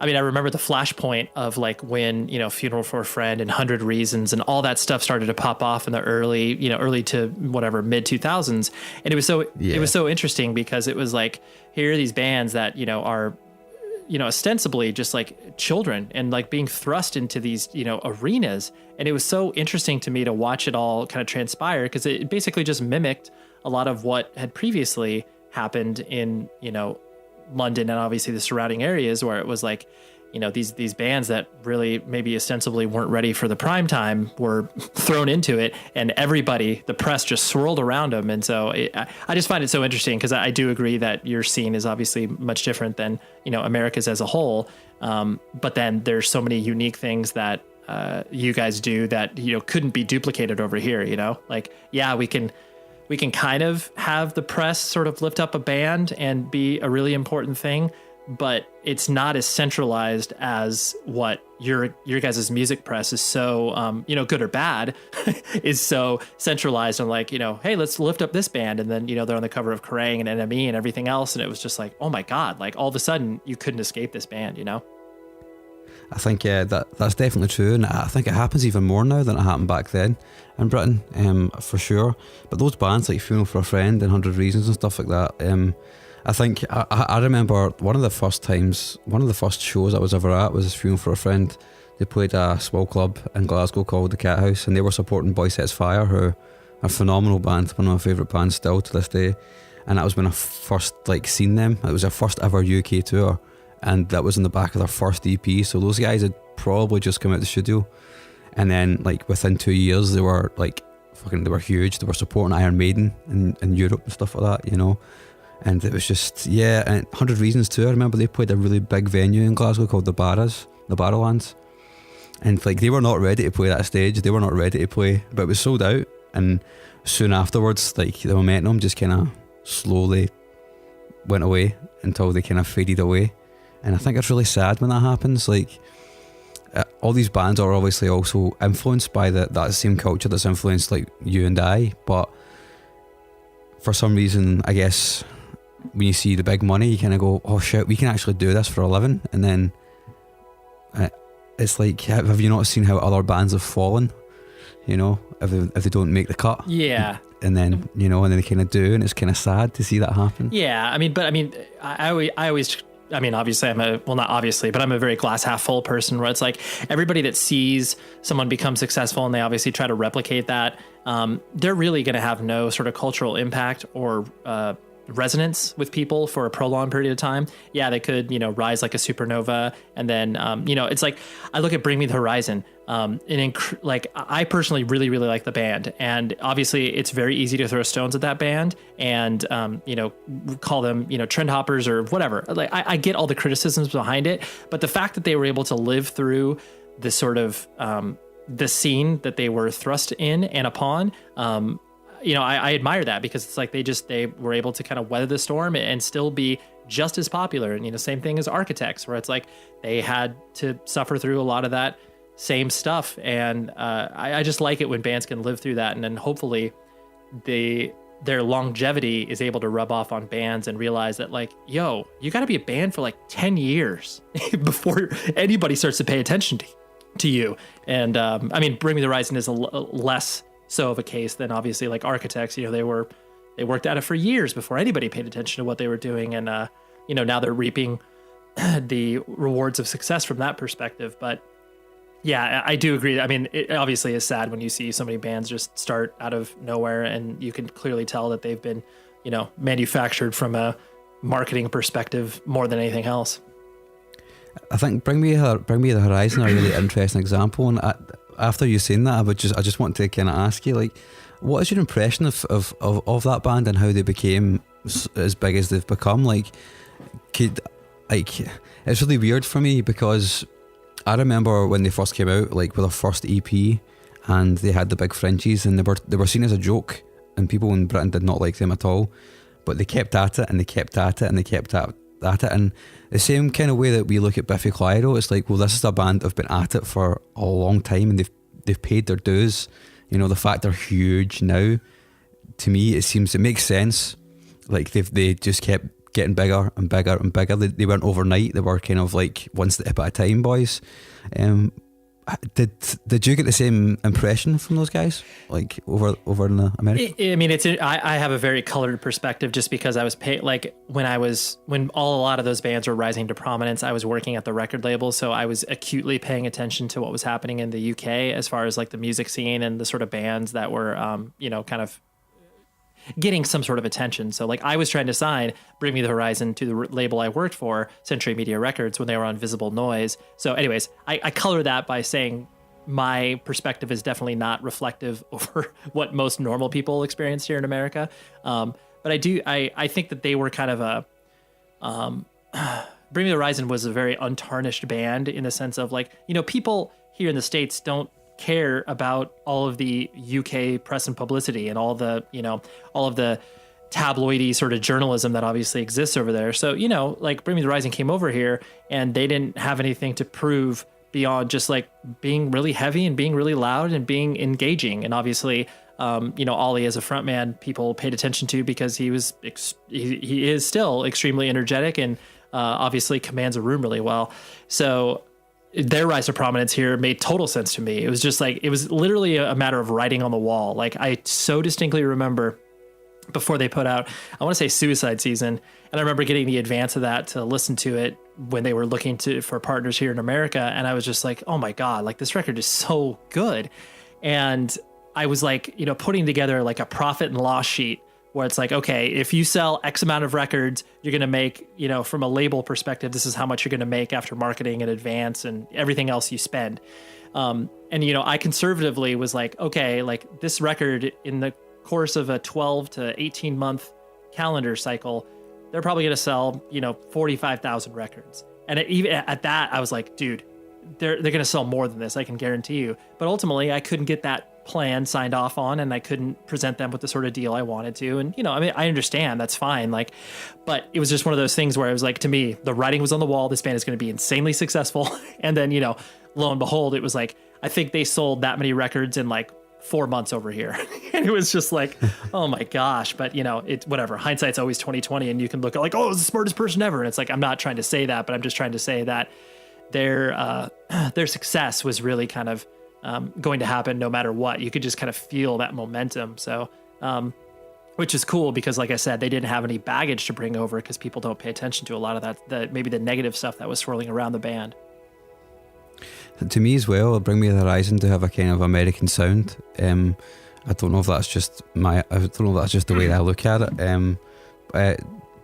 remember the flashpoint of like when, Funeral for a Friend and 100 Reasons and all that stuff started to pop off in the early to whatever, mid 2000s. And it was so interesting because it was like, here are these bands that, are, ostensibly just like children and like being thrust into these, arenas. And it was so interesting to me to watch it all kind of transpire because it basically just mimicked a lot of what had previously happened in, London and obviously the surrounding areas where it was like, these bands that really maybe ostensibly weren't ready for the prime time were thrown into it and everybody, the press just swirled around them. And so I just find it so interesting because I do agree that your scene is obviously much different than, America's as a whole. But then there's so many unique things that you guys do that, couldn't be duplicated over here, like, yeah, we can kind of have the press sort of lift up a band and be a really important thing. but it's not as centralized as what your guys' music press is so, good or bad, is so centralized on like, hey, let's lift up this band. And then, they're on the cover of Kerrang and NME and everything else. And it was just like, oh my God, like all of a sudden you couldn't escape this band, I think that's definitely true, and I think it happens even more now than it happened back then in Britain, for sure. But those bands like Funeral for a Friend and 100 Reasons and stuff like that, I think I remember one of the first shows I was ever at was Funeral for a Friend. They played a small club in Glasgow called the Cat House, and they were supporting Boy Sets Fire, who are a phenomenal band, one of my favourite bands still to this day. And that was when I first seen them. It was their first ever UK tour, and that was in the back of their first EP. So those guys had probably just come out of the studio, and then within 2 years they were they were huge. They were supporting Iron Maiden in Europe and stuff like that, and it was just, and 100 Reasons too. I remember they played a really big venue in Glasgow called the Barrowlands, and they were not ready to play that stage. They were not ready to play, but it was sold out, and soon afterwards the momentum just kind of slowly went away until they kind of faded away. And I think it's really sad when that happens. All these bands are obviously also influenced by that same culture that's influenced you and I, but for some reason, I guess when you see the big money, you kind of go, oh shit, we can actually do this for a living. And then it's like, have you not seen how other bands have fallen? If they don't make the cut. Yeah. And then, and then they kind of do, and it's kind of sad to see that happen. Yeah, I always obviously I'm a very glass half full person, where it's like everybody that sees someone become successful and they obviously try to replicate that, they're really going to have no sort of cultural impact or resonance with people for a prolonged period of time. Yeah, they could, rise like a supernova. And then, it's like, I look at Bring Me the Horizon. I personally really, really like the band. And obviously it's very easy to throw stones at that band and, call them, trend hoppers or whatever. I get all the criticisms behind it, but the fact that they were able to live through the sort of, the scene that they were thrust in and upon, I admire that, because it's like they were able to kind of weather the storm and still be just as popular. And, same thing as Architects, where it's like they had to suffer through a lot of that same stuff. And I just like it when bands can live through that. And then hopefully their longevity is able to rub off on bands and realize that yo, you got to be a band for 10 years before anybody starts to pay attention to you. And Bring Me the Horizon is a less so of a case than obviously Architects. They worked at it for years before anybody paid attention to what they were doing, and now they're reaping the rewards of success from that perspective. But yeah, I do agree. It obviously is sad when you see so many bands just start out of nowhere, and you can clearly tell that they've been manufactured from a marketing perspective more than anything else. I think Bring Me the Horizon are a really interesting example, and after you saying that, I just want to kind of ask you, what is your impression of that band and how they became as big as they've become? It's really weird for me, because I remember when they first came out, with their first EP, and they had the big fringes, and they were seen as a joke, and people in Britain did not like them at all. But they kept at it, and they kept at it, and they kept at it, and the same kind of way that we look at Biffy Clyro, it's like, well, this is a band that have been at it for a long time, and they've paid their dues. The fact they're huge now, to me, it makes sense. They just kept getting bigger and bigger and bigger. They weren't overnight. They were kind of one step at a time, boys. Did you get the same impression from those guys, over in America? I have a very colored perspective, just because I was when a lot of those bands were rising to prominence, I was working at the record label, so I was acutely paying attention to what was happening in the UK as far as the music scene and the sort of bands that were kind of getting some sort of attention. So I was trying to sign Bring Me the Horizon to the label I worked for, Century Media Records, when they were on Visible Noise. So anyways, I color that by saying my perspective is definitely not reflective over what most normal people experience here in America. But I think that they were kind of Bring Me the Horizon was a very untarnished band, in the sense of people here in the States don't care about all of the UK press and publicity and all of the tabloidy sort of journalism that obviously exists over there. So, you know, like Bring Me the Horizon came over here and they didn't have anything to prove beyond just like being really heavy and being really loud and being engaging. And obviously, you know, Ollie as a frontman, people paid attention to because he was, he is still extremely energetic and obviously commands a room really well. So their rise to prominence here made total sense to me. It was just like, it was literally a matter of writing on the wall. Like I so distinctly remember before they put out, I want to say Suicide Season. And I remember getting the advance of that to listen to it when they were looking for partners here in America. And I was just like, oh my God, like this record is so good. And I was like, you know, putting together like a profit and loss sheet where it's like, okay, if you sell X amount of records, you're going to make, you know, from a label perspective, this is how much you're going to make after marketing and advance and everything else you spend. And, you know, I conservatively was like, okay, like this record in the course of a 12 to 18 month calendar cycle, they're probably going to sell, you know, 45,000 records. And even at that, I was like, dude, they're going to sell more than this. I can guarantee you. But ultimately I couldn't get that plan signed off on and I couldn't present them with the sort of deal I wanted to. And, you know, I mean, I understand that's fine. Like, but it was just one of those things where I was like, to me, the writing was on the wall. This band is going to be insanely successful. And then, you know, lo and behold, it was like, I think they sold that many records in like 4 months over here. And it was just like, oh my gosh. But you know, it's whatever. Hindsight's always 20/20 and you can look at like, oh, it's the smartest person ever. And it's like, I'm not trying to say that, but I'm just trying to say that their success was really kind of going to happen no matter what. You could just kind of feel that momentum. So, which is cool because like I said, they didn't have any baggage to bring over because people don't pay attention to a lot of that, maybe the negative stuff that was swirling around the band. To me as well, Bring Me the Horizon to have a kind of American sound. I don't know if that's just the way that I look at it.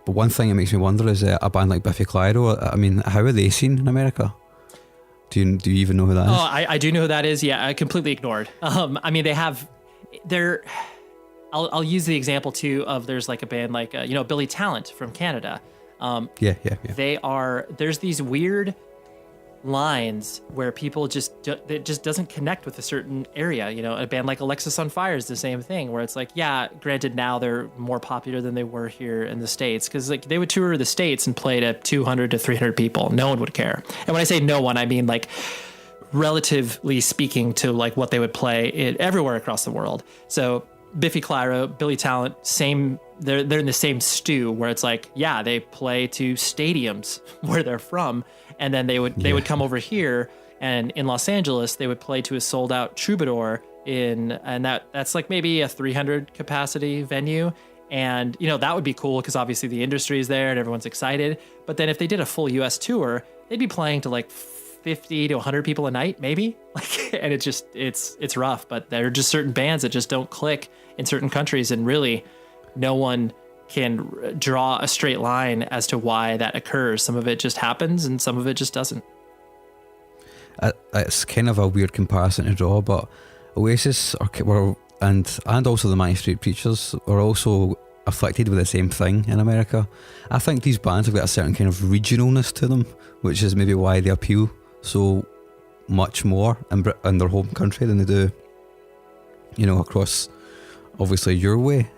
But one thing that makes me wonder is a band like Biffy Clyro. I mean, how are they seen in America? Do you even know who that is? Oh, I do know who that is. Yeah, I completely ignored. I mean, I'll use the example too of there's like a band like you know, Billy Talent from Canada. Yeah. There's these weird lines where people it just doesn't connect with a certain area. You know, a band like Alexis on Fire is the same thing where it's like, yeah, granted now they're more popular than they were here in the States because like they would tour the States and play to 200 to 300 people. No one would care. And when I say no one, I mean like relatively speaking to like what they would play everywhere across the world. So Biffy Clyro, Billy Talent, same. They're in the same stew where it's like, yeah, they play to stadiums where they're from, and then they would come over here, and in Los Angeles they would play to a sold out Troubadour and that's like maybe a 300 capacity venue, and you know that would be cool because obviously the industry is there and everyone's excited. But then if they did a full U.S. tour, they'd be playing to like 50 to 100 people a night, maybe. Like, and it's rough. But there are just certain bands that just don't click in certain countries, and really, no one can draw a straight line as to why that occurs. Some of it just happens, and some of it just doesn't. It's kind of a weird comparison to draw, but Oasis and also the Manic Street Preachers are also afflicted with the same thing in America. I think these bands have got a certain kind of regionalness to them, which is maybe why they appeal so much more in their home country than they do, you know, across obviously your way.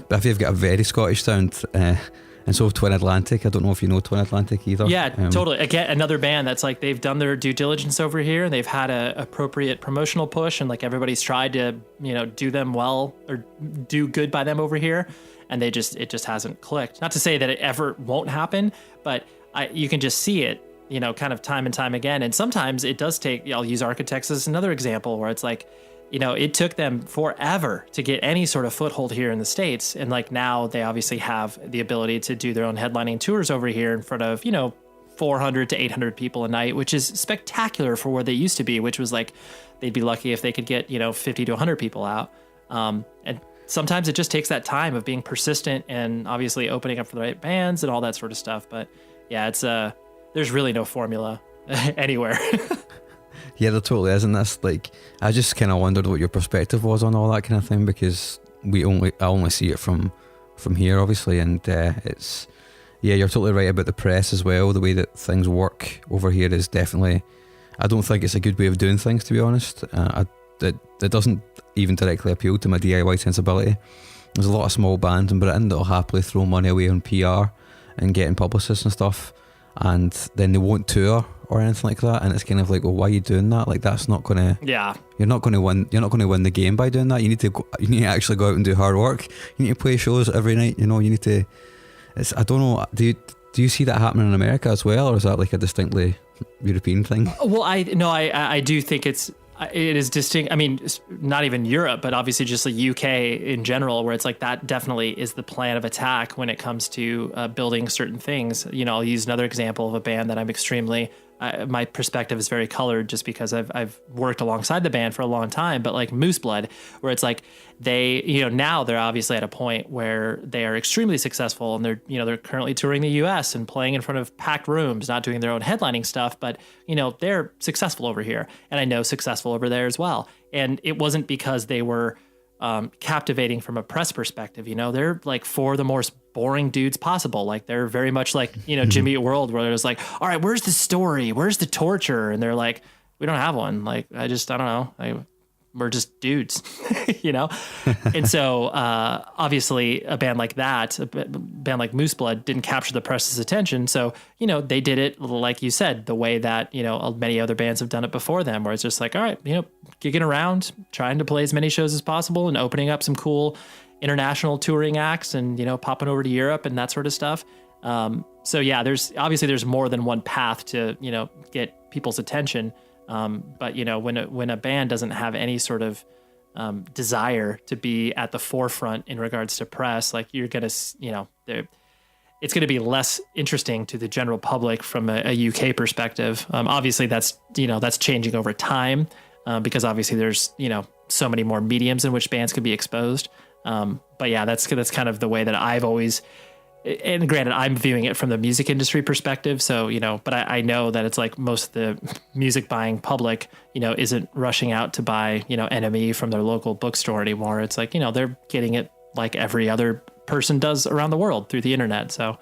But if you've got a very Scottish sound, and so Twin Atlantic. I don't know if you know Twin Atlantic either. Yeah, totally. Again, another band that's like they've done their due diligence over here, and they've had a appropriate promotional push, and like everybody's tried to, you know, do them well or do good by them over here, and it just hasn't clicked. Not to say that it ever won't happen, but you can just see it, you know, kind of time and time again. And sometimes it does take. I'll use Architects as another example where it's like, you know, it took them forever to get any sort of foothold here in the States. And like now they obviously have the ability to do their own headlining tours over here in front of, you know, 400 to 800 people a night, which is spectacular for where they used to be, which was like, they'd be lucky if they could get, you know, 50 to 100 people out. And sometimes it just takes that time of being persistent and obviously opening up for the right bands and all that sort of stuff. But yeah, it's there's really no formula anywhere. Yeah, there totally is, and that's like, I just kind of wondered what your perspective was on all that kind of thing, because I only see it from here, obviously, and it's, yeah, you're totally right about the press as well. The way that things work over here is definitely, I don't think it's a good way of doing things, to be honest. It doesn't even directly appeal to my DIY sensibility. there's a lot of small bands in Britain that'll happily throw money away on PR and getting publicists and stuff, and then they won't tour or anything like that, and it's kind of like, well, why are you doing that? Like, that's not gonna, you're not gonna win the game by doing that. You need to actually go out and do hard work. You need to play shows every night, you need to, I don't know, do you see that happening in America as well, or is that like a distinctly European thing? Well, I do think it is distinct. I mean, it's not even Europe, but obviously just the UK in general, where it's like that definitely is the plan of attack when it comes to building certain things. I'll use another example of a band that I'm extremely, my perspective is very colored just because I've worked alongside the band for a long time, but like Moose Blood, where it's like they, now they're obviously at a point where they are extremely successful, and they're currently touring the US and playing in front of packed rooms, not doing their own headlining stuff, but they're successful over here, and I know successful over there as well. And it wasn't because they were captivating from a press perspective. They're like four of the most boring dudes possible. Like, they're very much like, Jimmy Eat World, where there's like, all right, where's the story? Where's the torture? And they're like, we don't have one. Like, I don't know. We're just dudes, And so, obviously a band like that, a band like Moose Blood, didn't capture the press's attention. So, they did it, like you said, the way that, many other bands have done it before them, where it's just like, all right, gigging around, trying to play as many shows as possible and opening up some cool international touring acts and, popping over to Europe and that sort of stuff. So yeah, there's more than one path to, get people's attention. But when a band doesn't have any sort of desire to be at the forefront in regards to press, like, you're gonna, it's going to be less interesting to the general public from a UK perspective. Obviously, that's changing over time, because obviously there's so many more mediums in which bands could be exposed. But yeah, that's kind of the way that I've always. And granted, I'm viewing it from the music industry perspective. So, but I know that it's like most of the music buying public, isn't rushing out to buy, NME from their local bookstore anymore. It's like, they're getting it like every other person does around the world through the internet. So,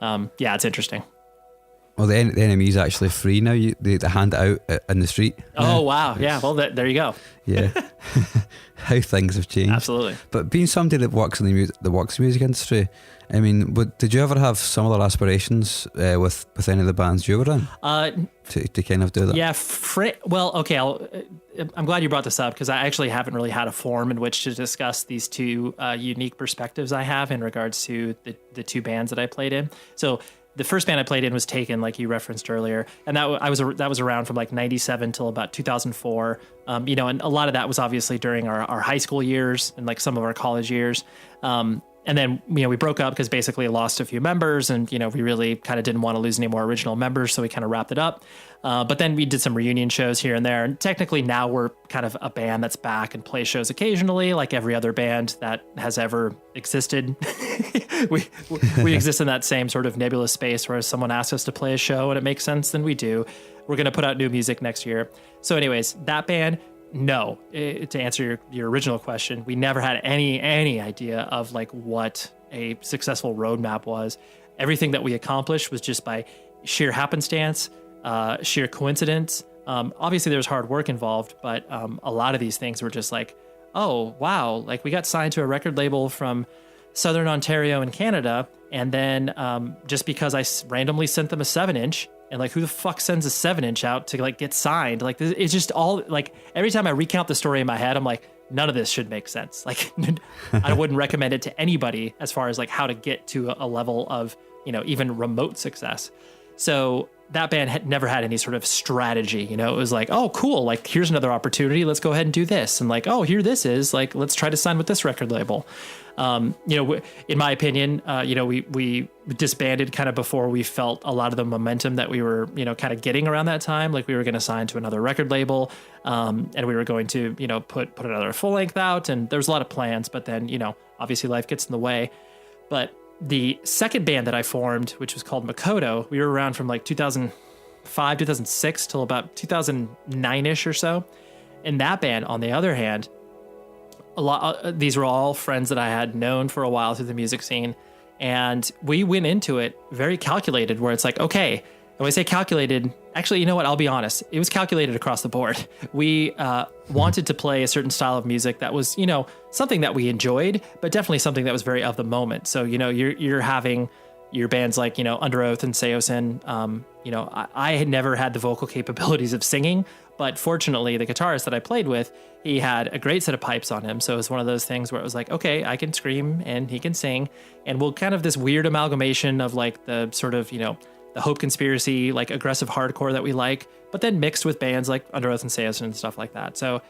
yeah, it's interesting. Well, the NME is actually free now. They hand it out in the street. Oh, wow. Yeah. Well, there you go. Yeah. How things have changed. Absolutely. But being somebody that works in the music industry, I mean, did you ever have similar aspirations with any of the bands you were in to kind of do that? Yeah. Well, okay. I'm glad you brought this up, because I actually haven't really had a forum in which to discuss these two unique perspectives I have in regards to the two bands that I played in. So the first band I played in was Taken, like you referenced earlier, and that was around from like 97 till about 2004. And a lot of that was obviously during our high school years and like some of our college years. And then, we broke up because basically lost a few members, and, we really kind of didn't want to lose any more original members. So we kind of wrapped it up. But then we did some reunion shows here and there. And technically now we're kind of a band that's back and plays shows occasionally, like every other band that has ever existed. we exist in that same sort of nebulous space where someone asks us to play a show and it makes sense, then we do. We're going to put out new music next year. So anyways, that band, no, to answer your original question, we never had any idea of like what a successful roadmap was. Everything that we accomplished was just by sheer happenstance, sheer coincidence. Obviously there's hard work involved, but a lot of these things were just like, oh, wow, like we got signed to a record label from Southern Ontario in Canada, and then just because I randomly sent them a 7-inch, and like, who the fuck sends a 7-inch out to like get signed? Like, it's just all like, every time I recount the story in my head, I'm like, none of this should make sense. Like, I wouldn't recommend it to anybody as far as like how to get to a level of, even remote success. So that band had never had any sort of strategy. It was like, oh, cool. Like, here's another opportunity. Let's go ahead and do this. And like, oh, here this is. Like, let's try to sign with this record label. In my opinion, we disbanded kind of before we felt a lot of the momentum that we were, kind of getting around that time. Like, we were going to sign to another record label, and we were going to, put another full length out. And there was a lot of plans, but then, obviously life gets in the way. But the second band that I formed, which was called Makoto, we were around from like 2005, 2006 till about 2009-ish or so. And that band, on the other hand, these were all friends that I had known for a while through the music scene. And we went into it very calculated, where it's like, okay, when I say calculated, Actually, you know what? I'll be honest. It was calculated across the board. We wanted to play a certain style of music that was, something that we enjoyed, but definitely something that was very of the moment. So, you're having your bands like, Under Oath and Seosin. I had never had the vocal capabilities of singing, but fortunately, the guitarist that I played with, he had a great set of pipes on him. So it was one of those things where it was like, okay, I can scream and he can sing. And we'll kind of this weird amalgamation of like the sort of, the Hope Conspiracy, like aggressive hardcore that we like, but then mixed with bands like Under Oath and Seosin and stuff like that. So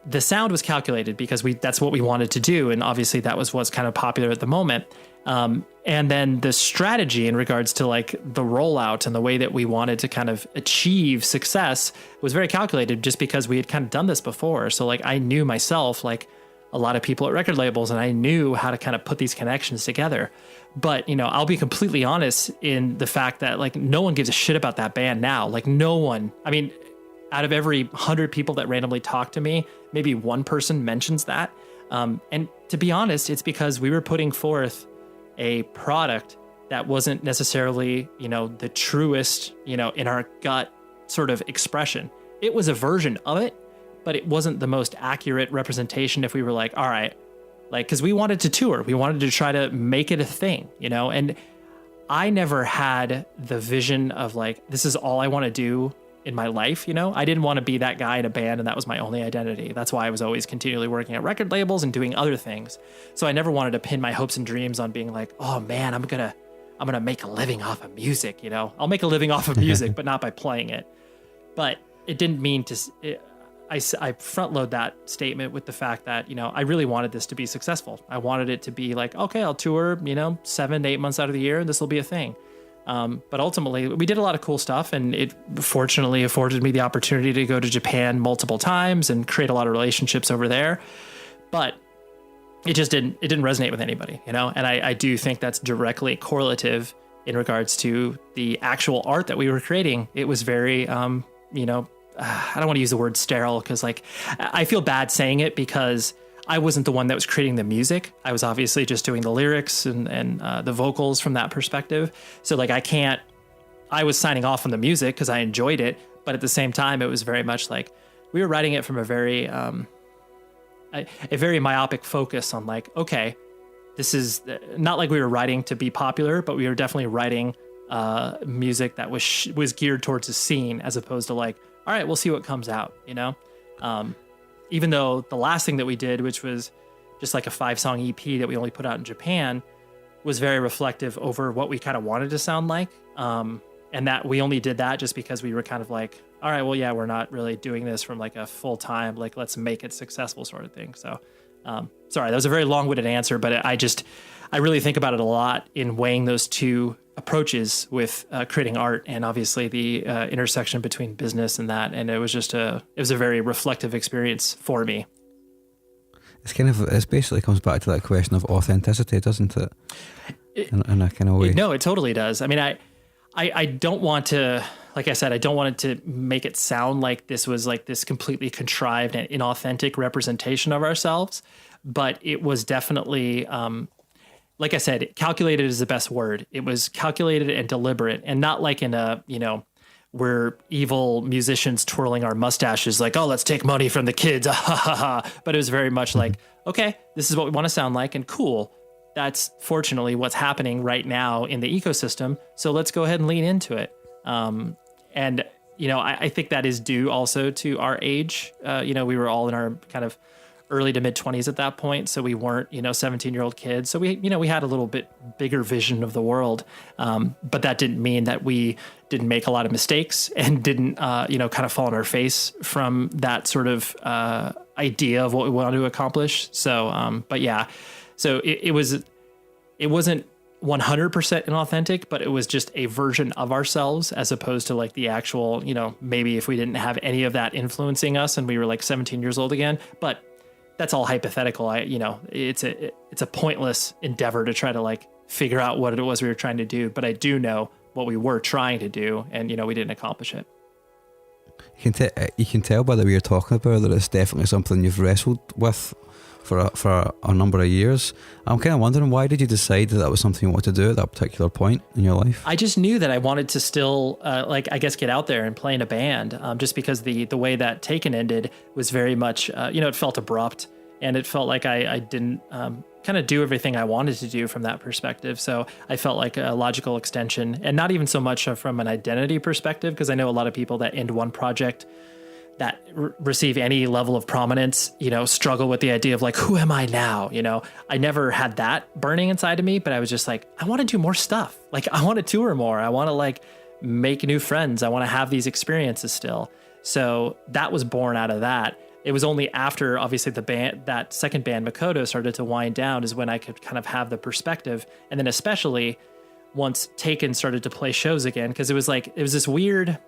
the sound was calculated because that's what we wanted to do. And obviously that was what's kind of popular at the moment. And then the strategy in regards to like the rollout and the way that we wanted to kind of achieve success was very calculated just because we had kind of done this before. So like I knew myself, like a lot of people at record labels, and I knew how to kind of put these connections together. But, I'll be completely honest in the fact that like no one gives a shit about that band now. Like no one, I mean, out of every 100 people that randomly talk to me, maybe one person mentions that. And to be honest, it's because we were putting forth a product that wasn't necessarily, the truest, in our gut sort of expression. It was a version of it, but it wasn't the most accurate representation if we were like, all right, like, because we wanted to tour. We wanted to try to make it a thing, and I never had the vision of like, this is all I want to do in my life. I didn't want to be that guy in a band and that was my only identity. That's why I was always continually working at record labels and doing other things. So I never wanted to pin my hopes and dreams on being like, oh man, I'm going to make a living off of music. I'll make a living off of music, but not by playing it. But it didn't mean to, I front load that statement with the fact that, I really wanted this to be successful. I wanted it to be like, okay, I'll tour, 7 to 8 months out of the year and this will be a thing. But ultimately we did a lot of cool stuff, and it fortunately afforded me the opportunity to go to Japan multiple times and create a lot of relationships over there. But it didn't resonate with anybody, and I do think that's directly correlative in regards to the actual art that we were creating. It was very, I don't want to use the word sterile because like I feel bad saying it because I wasn't the one that was creating the music. I was obviously just doing the lyrics and the vocals from that perspective. So like I was signing off on the music because I enjoyed it. But at the same time, it was very much like we were writing it from a very myopic focus on like, okay, this is not like we were writing to be popular, but we were definitely writing music that was geared towards a scene as opposed to like, all right, we'll see what comes out, even though the last thing that we did, which was just like a 5-song EP that we only put out in Japan, was very reflective over what we kind of wanted to sound like. And that we only did that just because we were kind of like, all right, well, yeah, we're not really doing this from like a full time, like let's make it successful sort of thing. So, sorry, that was a very long-winded answer, but I really think about it a lot in weighing those two approaches with creating art, and obviously the intersection between business and that. And it was a very reflective experience for me. It basically comes back to that question of authenticity, doesn't it? In a kind of way. No, it totally does. I mean, I don't want to, like I said, I don't want it to make it sound like this was like this completely contrived and inauthentic representation of ourselves, but it was definitely, like I said, calculated is the best word. It was calculated and deliberate, and not like in a, we're evil musicians twirling our mustaches like, oh, let's take money from the kids. But it was very much like, okay, this is what we want to sound like, and cool. That's fortunately what's happening right now in the ecosystem. So let's go ahead and lean into it. And, I think that is due also to our age. We were all in our kind of early to mid 20s at that point. So we weren't, 17-year-old kids. So we had a little bit bigger vision of the world. But that didn't mean that we didn't make a lot of mistakes and didn't, kind of fall on our face from that sort of idea of what we wanted to accomplish. So, but yeah, so it wasn't 100% inauthentic, but it was just a version of ourselves as opposed to like the actual, maybe if we didn't have any of that influencing us and we were like 17 years old again, but that's all hypothetical. It's a pointless endeavor to try to like figure out what it was we were trying to do. But I do know what we were trying to do, and we didn't accomplish it. You can tell by the way you're talking about that it's definitely something you've wrestled with for a number of years. I'm kind of wondering, why did you decide that was something you wanted to do at that particular point in your life? I just knew that I wanted to still, get out there and play in a band, just because the way that Taken ended was very much, it felt abrupt, and it felt like I didn't kind of do everything I wanted to do from that perspective. So I felt like a logical extension, and not even so much from an identity perspective, because I know a lot of people that end one project that receive any level of prominence, struggle with the idea of like, who am I now? I never had that burning inside of me, but I was just like, I want to do more stuff. Like, I want to tour more. I want to like make new friends. I want to have these experiences still. So that was born out of that. It was only after, obviously, that second band, Makoto, started to wind down is when I could kind of have the perspective. And then especially once Taken started to play shows again, because it was this weird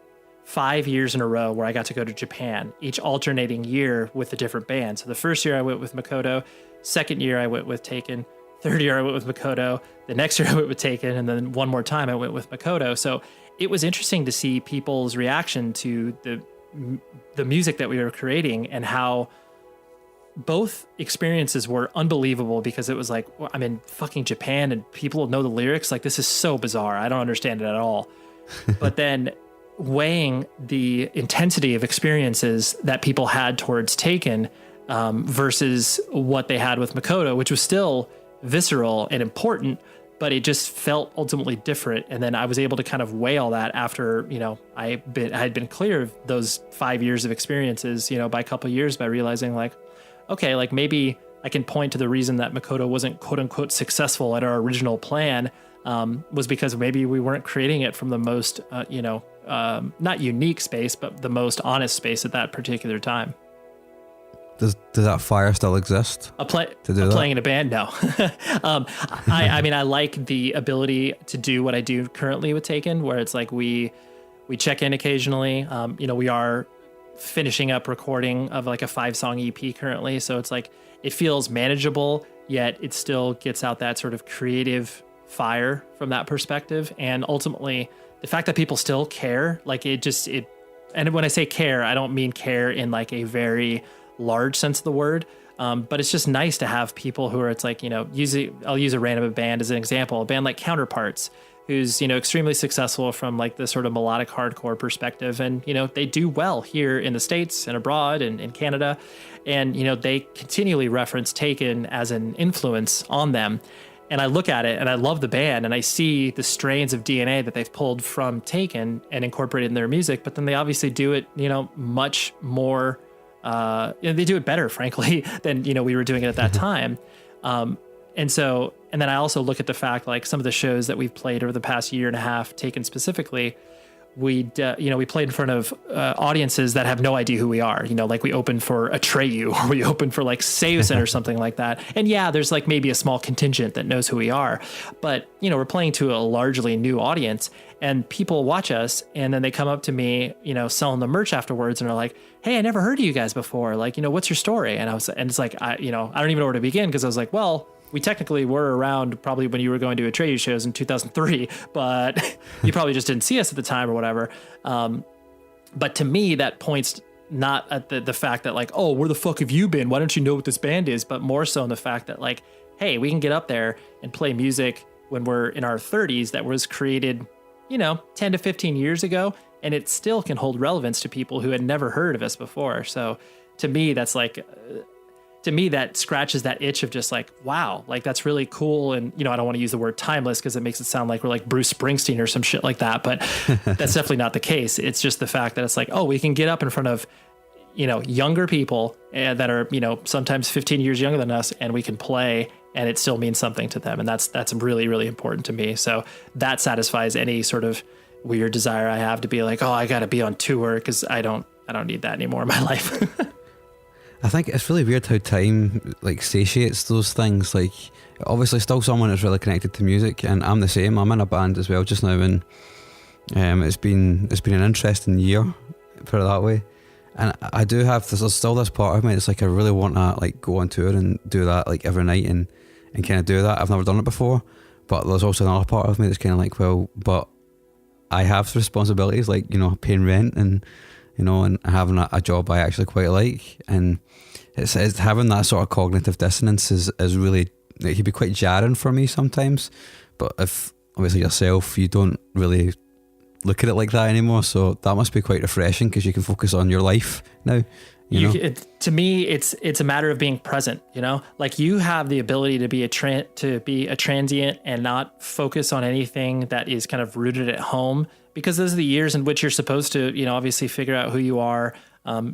5 years in a row where I got to go to Japan, each alternating year with a different band. So the first year I went with Makoto, second year I went with Taken, third year I went with Makoto, the next year I went with Taken, and then one more time I went with Makoto. So it was interesting to see people's reaction to the music that we were creating, and how both experiences were unbelievable, because it was like, well, I'm in fucking Japan and people know the lyrics. Like, this is so bizarre. I don't understand it at all. But then weighing the intensity of experiences that people had towards Taken versus what they had with Makoto, which was still visceral and important, but it just felt ultimately different. And then I was able to kind of weigh all that after, I had been clear of those 5 years of experiences, by a couple of years, by realizing like, okay, like maybe I can point to the reason that Makoto wasn't quote unquote successful at our original plan was because maybe we weren't creating it from the most, not unique space, but the most honest space at that particular time. Does that fire still exist? Playing in a band? No. I like the ability to do what I do currently with Taken, where it's like we check in occasionally. We are finishing up recording of like a 5-song EP currently. So it's like, it feels manageable, yet it still gets out that sort of creative fire from that perspective. And ultimately, the fact that people still care, like and when I say care, I don't mean care in like a very large sense of the word. But it's just nice to have people who are, it's like, I'll use a random band as an example, a band like Counterparts, who's, extremely successful from like the sort of melodic hardcore perspective. And, they do well here in the States and abroad and in Canada. And, they continually reference Taken as an influence on them. And I look at it and I love the band and I see the strains of DNA that they've pulled from Taken and incorporated in their music, but then they obviously do it, much more, they do it better, frankly, than, we were doing it at that time. And then I also look at the fact, like some of the shows that we've played over the past year and a half, Taken specifically, we played in front of audiences that have no idea who we are. Like we opened for Atreyu, or we opened for like Seosin or something like that. And yeah, there's like maybe a small contingent that knows who we are, but we're playing to a largely new audience, and people watch us and then they come up to me, selling the merch afterwards, and are like, "Hey, I never heard of you guys before. Like, what's your story?" And it's like, I don't even know where to begin, because I was like, well, we technically were around probably when you were going to Atreyu shows in 2003, but you probably just didn't see us at the time or whatever. But to me, that points not at the fact that like, oh, where the fuck have you been? Why don't you know what this band is? But more so in the fact that like, hey, we can get up there and play music when we're in our 30s that was created, 10 to 15 years ago, and it still can hold relevance to people who had never heard of us before. So to me, that's like... to me, that scratches that itch of just like, wow, like that's really cool. And, I don't want to use the word timeless because it makes it sound like we're like Bruce Springsteen or some shit like that. But that's definitely not the case. It's just the fact that it's like, oh, we can get up in front of, younger people that are, sometimes 15 years younger than us, and we can play and it still means something to them. And that's really, really important to me. So that satisfies any sort of weird desire I have to be like, oh, I got to be on tour, because I don't need that anymore in my life. I think it's really weird how time like satiates those things. Like, obviously still someone that's really connected to music, and I'm the same. I'm in a band as well just now, and it's been an interesting year, put it that way. And I do have there's still this part of me that's like, I really want to like go on tour and do that like every night and kind of do that. I've never done it before, but there's also another part of me that's kind of like, well, but I have responsibilities like, paying rent and and having a job I actually quite like. And it's having that sort of cognitive dissonance is really, it can be quite jarring for me sometimes. But if obviously yourself, you don't really look at it like that anymore, so that must be quite refreshing because you can focus on your life now. You know? To me, it's a matter of being present. You know, like you have the ability to be a transient and not focus on anything that is kind of rooted at home, because those are the years in which you're supposed to, you know, obviously figure out who you are,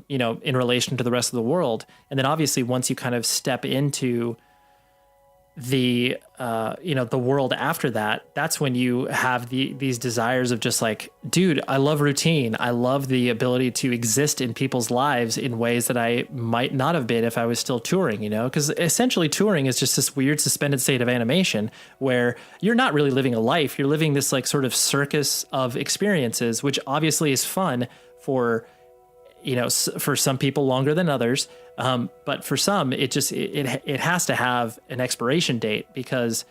you know, in relation to the rest of the world. And then obviously once you kind of step into the you know, the world after that, that's when you have these desires of just like, dude, I love routine. I love the ability to exist in people's lives in ways that I might not have been if I was still touring, you know, because essentially touring is just this weird suspended state of animation where you're not really living a life. You're living this like sort of circus of experiences, which obviously is fun for, you know, for some people longer than others. But for some, it has to have an expiration date, because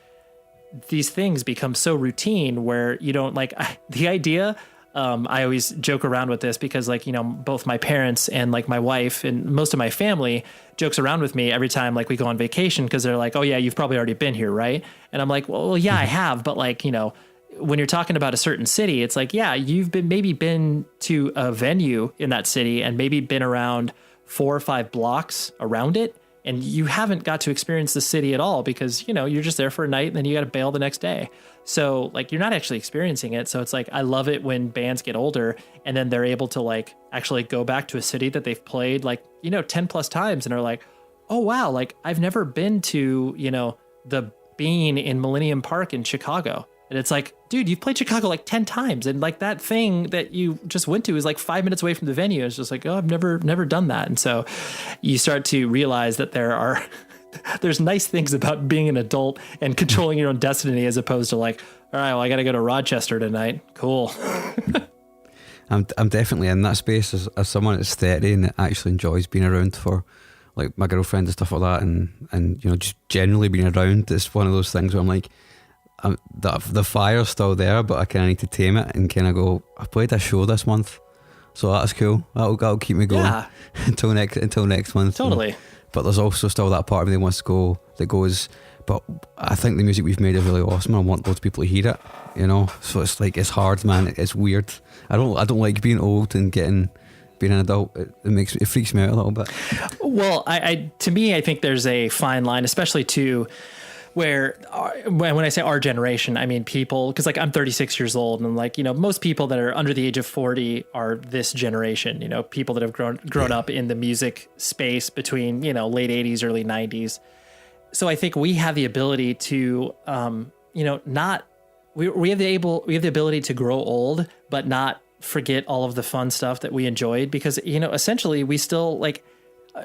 these things become so routine where you don't like the idea. I always joke around with this because, like, you know, both my parents and like my wife and most of my family jokes around with me every time like we go on vacation, because they're like, oh yeah, you've probably already been here, right? And I'm like, well, yeah, I have, but like, you know, when you're talking about a certain city, it's like, yeah, you've been to a venue in that city and maybe been around 4 or 5 blocks around it, and you haven't got to experience the city at all because, you know, you're just there for a night and then you got to bail the next day. So like, you're not actually experiencing it. So it's like, I love it when bands get older and then they're able to like actually go back to a city that they've played like, you know, 10 plus times and are like, oh wow, like I've never been to, you know, the Bean in Millennium Park in Chicago. And it's like, dude, you've played Chicago like 10 times. And like that thing that you just went to is like 5 minutes away from the venue. It's just like, oh, I've never done that. And so you start to realize that there's nice things about being an adult and controlling your own destiny, as opposed to like, all right, well, I got to go to Rochester tonight. Cool. I'm definitely in that space as someone that's 30 and actually enjoys being around for like my girlfriend and stuff like that. And you know, just generally being around. It's one of those things where I'm like, the fire's still there, but I kind of need to tame it and kind of go, I played a show this month, so that's cool. That'll keep me going until next month. Totally. But there's also still that part of me that wants to go, that goes, but I think the music we've made is really awesome and I want loads of people to hear it, you know. So it's like, it's hard, man. It's weird. I don't like being old and being an adult. It freaks me out a little bit. Well, to me, I think there's a fine line, especially to where when I say our generation, I mean people, because like I'm 36 years old and like, you know, most people that are under the age of 40 are this generation, you know, people that have grown up in the music space between, you know, late 80s, early 90s. So I think we have the ability to, you know, we have the ability to grow old, but not forget all of the fun stuff that we enjoyed, because, you know, essentially we still like,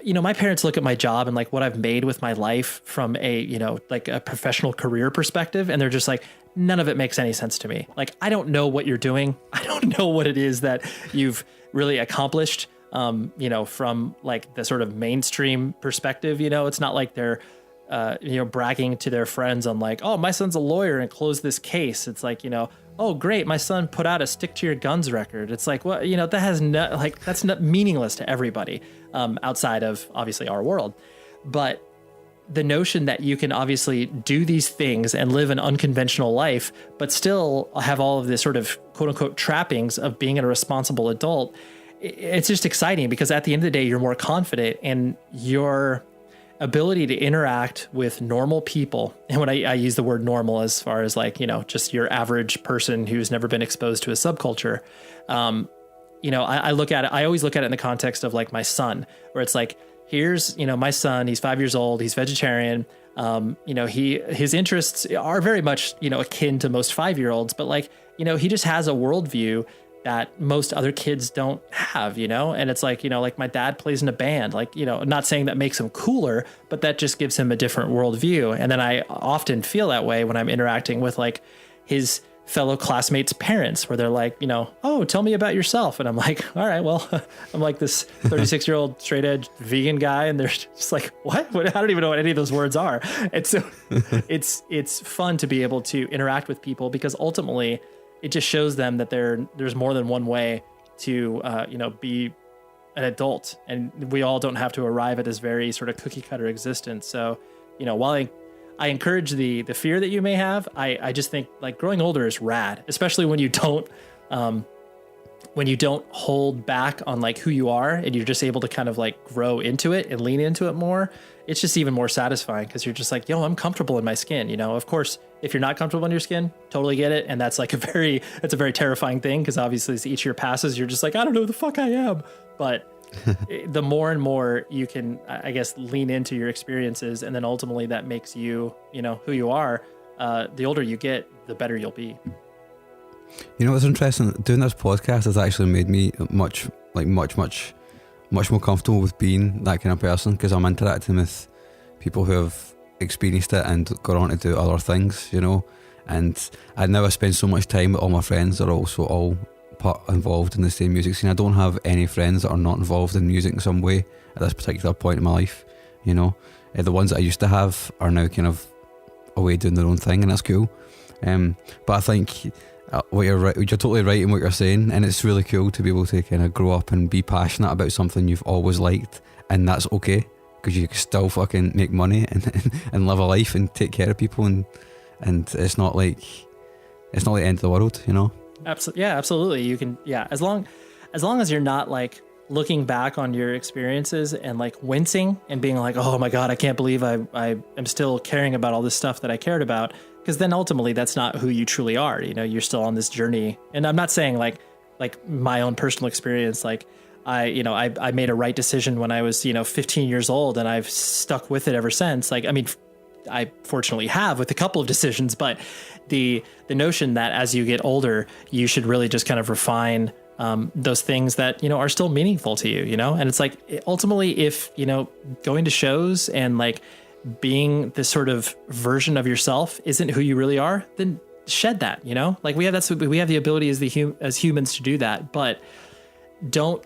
you know, my parents look at my job and like what I've made with my life from a, you know, like a professional career perspective. And they're just like, none of it makes any sense to me. Like, I don't know what you're doing. I don't know what it is that you've really accomplished, you know, from like the sort of mainstream perspective. You know, it's not like they're, you know, bragging to their friends on like, oh, my son's a lawyer and closed this case. It's like, you know, oh, great, my son put out a Stick to Your Guns record. It's like, well, you know, that has no, like, that's not meaningless to everybody outside of obviously our world. But the notion that you can obviously do these things and live an unconventional life, but still have all of this sort of quote unquote trappings of being a responsible adult, it's just exciting, because at the end of the day, you're more confident in your ability to interact with normal people. And when I use the word normal as far as like, you know, just your average person who's never been exposed to a subculture, you know, I always look at it in the context of like my son, where it's like, here's, you know, my son, he's 5 years old, he's vegetarian. You know, his interests are very much, you know, akin to most 5-year-olds, but like, you know, he just has a worldview that most other kids don't have, you know? And it's like, you know, like my dad plays in a band, like, you know, I'm not saying that makes him cooler, but that just gives him a different worldview. And then I often feel that way when I'm interacting with like his fellow classmates' parents, where they're like, you know, oh, tell me about yourself. And I'm like, all right, well, I'm like this 36-year-old straight edge vegan guy. And they're just like, what? I don't even know what any of those words are. And so it's fun to be able to interact with people, because ultimately it just shows them that there's more than one way to, you know, be an adult, and we all don't have to arrive at this very sort of cookie cutter existence. So, while I encourage the fear that you may have, I just think like growing older is rad, especially when you don't hold back on like who you are and you're just able to kind of like grow into it and lean into it more. It's just even more satisfying because you're just like, yo, I'm comfortable in my skin. Of course, if you're not comfortable in your skin, totally get it. And that's like it's a very terrifying thing because obviously as each year passes, you're just like, I don't know who the fuck I am. But the more and more you can, I guess, lean into your experiences, and then ultimately that makes you, who you are, the older you get, the better you'll be. What's interesting? Doing this podcast has actually made me much more comfortable with being that kind of person because I'm interacting with people who have experienced it and gone on to do other things, and I now spend so much time with all my friends that are also all involved in the same music scene. I don't have any friends that are not involved in music in some way at this particular point in my life. The ones that I used to have are now kind of away doing their own thing, and that's cool. But I think you're totally right in what you're saying, and it's really cool to be able to kind of grow up and be passionate about something you've always liked, and that's okay because you can still fucking make money and live a life and take care of people, and it's not like the end of the world, Absolutely, yeah, absolutely. You can, as long as you're not like looking back on your experiences and like wincing and being like, oh my God, I can't believe I am still caring about all this stuff that I cared about. Because then ultimately that's not who you truly are. You're still on this journey. And I'm not saying like my own personal experience, like I made a right decision when I was, 15 years old and I've stuck with it ever since. Like, I mean, I fortunately have with a couple of decisions, but the notion that as you get older, you should really just kind of refine those things that, are still meaningful to you, and it's like, ultimately, if, going to shows and like being this sort of version of yourself isn't who you really are, then shed that, like we have the ability as humans to do that, but don't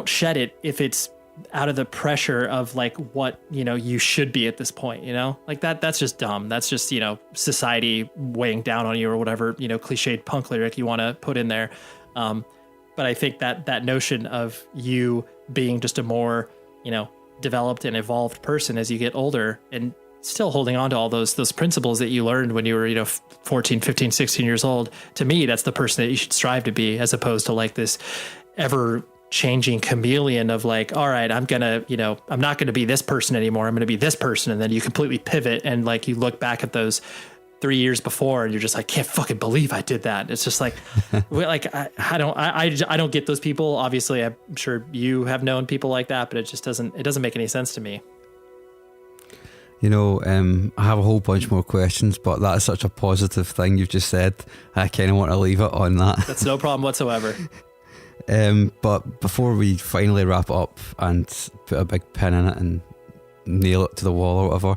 shed it if it's out of the pressure of like what, you should be at this point, like that's just dumb. That's just, society weighing down on you or whatever, cliched punk lyric you want to put in there. But I think that notion of you being just a more, developed and evolved person as you get older and still holding on to all those principles that you learned when you were, 14, 15, 16 years old, to me, that's the person that you should strive to be, as opposed to like this ever changing chameleon of like, all right, I'm not gonna be this person anymore, I'm gonna be this person, and then you completely pivot and like you look back at those 3 years before and you're just like, can't fucking believe I did that. It's just like like I don't get those people. Obviously I'm sure you have known people like that, but it doesn't make any sense to me. I have a whole bunch more questions, but that is such a positive thing you've just said. I kind of want to leave it on that. That's no problem whatsoever. But before we finally wrap up and put a big pin in it and nail it to the wall or whatever,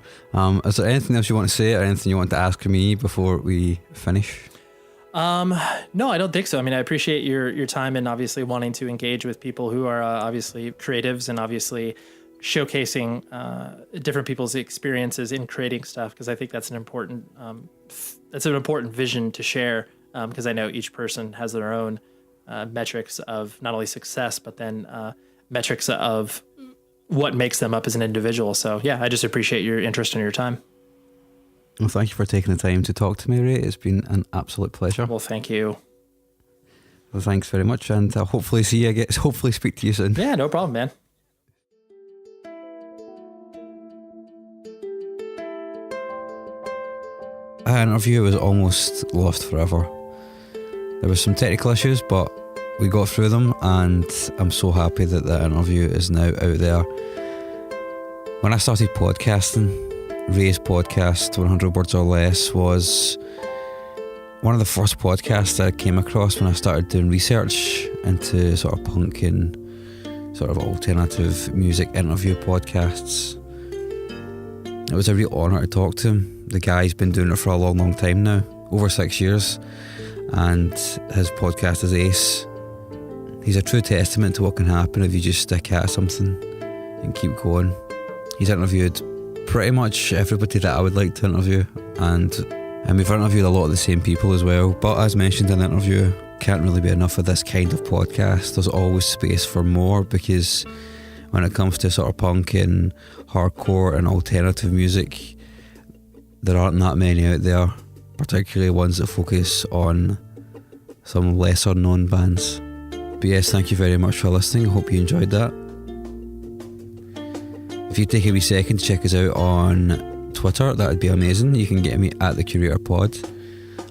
is there anything else you want to say or anything you want to ask me before we finish? No, I don't think so. I mean, I appreciate your time and obviously wanting to engage with people who are obviously creatives and obviously showcasing different people's experiences in creating stuff, because I think that's an important vision to share, because I know each person has their own metrics of not only success, but then metrics of what makes them up as an individual. So yeah, I just appreciate your interest and your time. Well, thank you for taking the time to talk to me, Ray. It's been an absolute pleasure. Well, thank you. Well, thanks very much, and I'll hopefully speak to you soon. Yeah, no problem, man. An interview was almost lost forever. There was some technical issues, but we got through them, and I'm so happy that the interview is now out there. When I started podcasting, Ray's podcast, 100 Words or Less, was one of the first podcasts that I came across when I started doing research into sort of punk and sort of alternative music interview podcasts. It was a real honour to talk to him. The guy's been doing it for a long, long time now, over 6 years, and his podcast is ace. He's a true testament to what can happen if you just stick at something and keep going. He's interviewed pretty much everybody that I would like to interview, and we've interviewed a lot of the same people as well, but as mentioned in the interview, can't really be enough of this kind of podcast. There's always space for more, because when it comes to sort of punk and hardcore and alternative music, there aren't that many out there, particularly ones that focus on some lesser known bands. But yes, thank you very much for listening. I hope you enjoyed that. If you take a wee second to check us out on Twitter, that would be amazing. You can get me at the Curator Pod,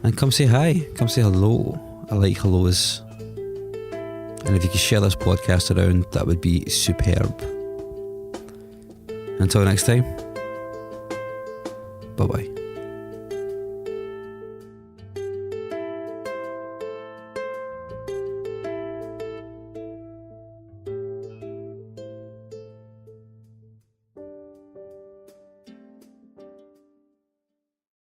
and come say hi, come say hello. I like hellos. And if you could share this podcast around, that would be superb. Until next time, bye bye.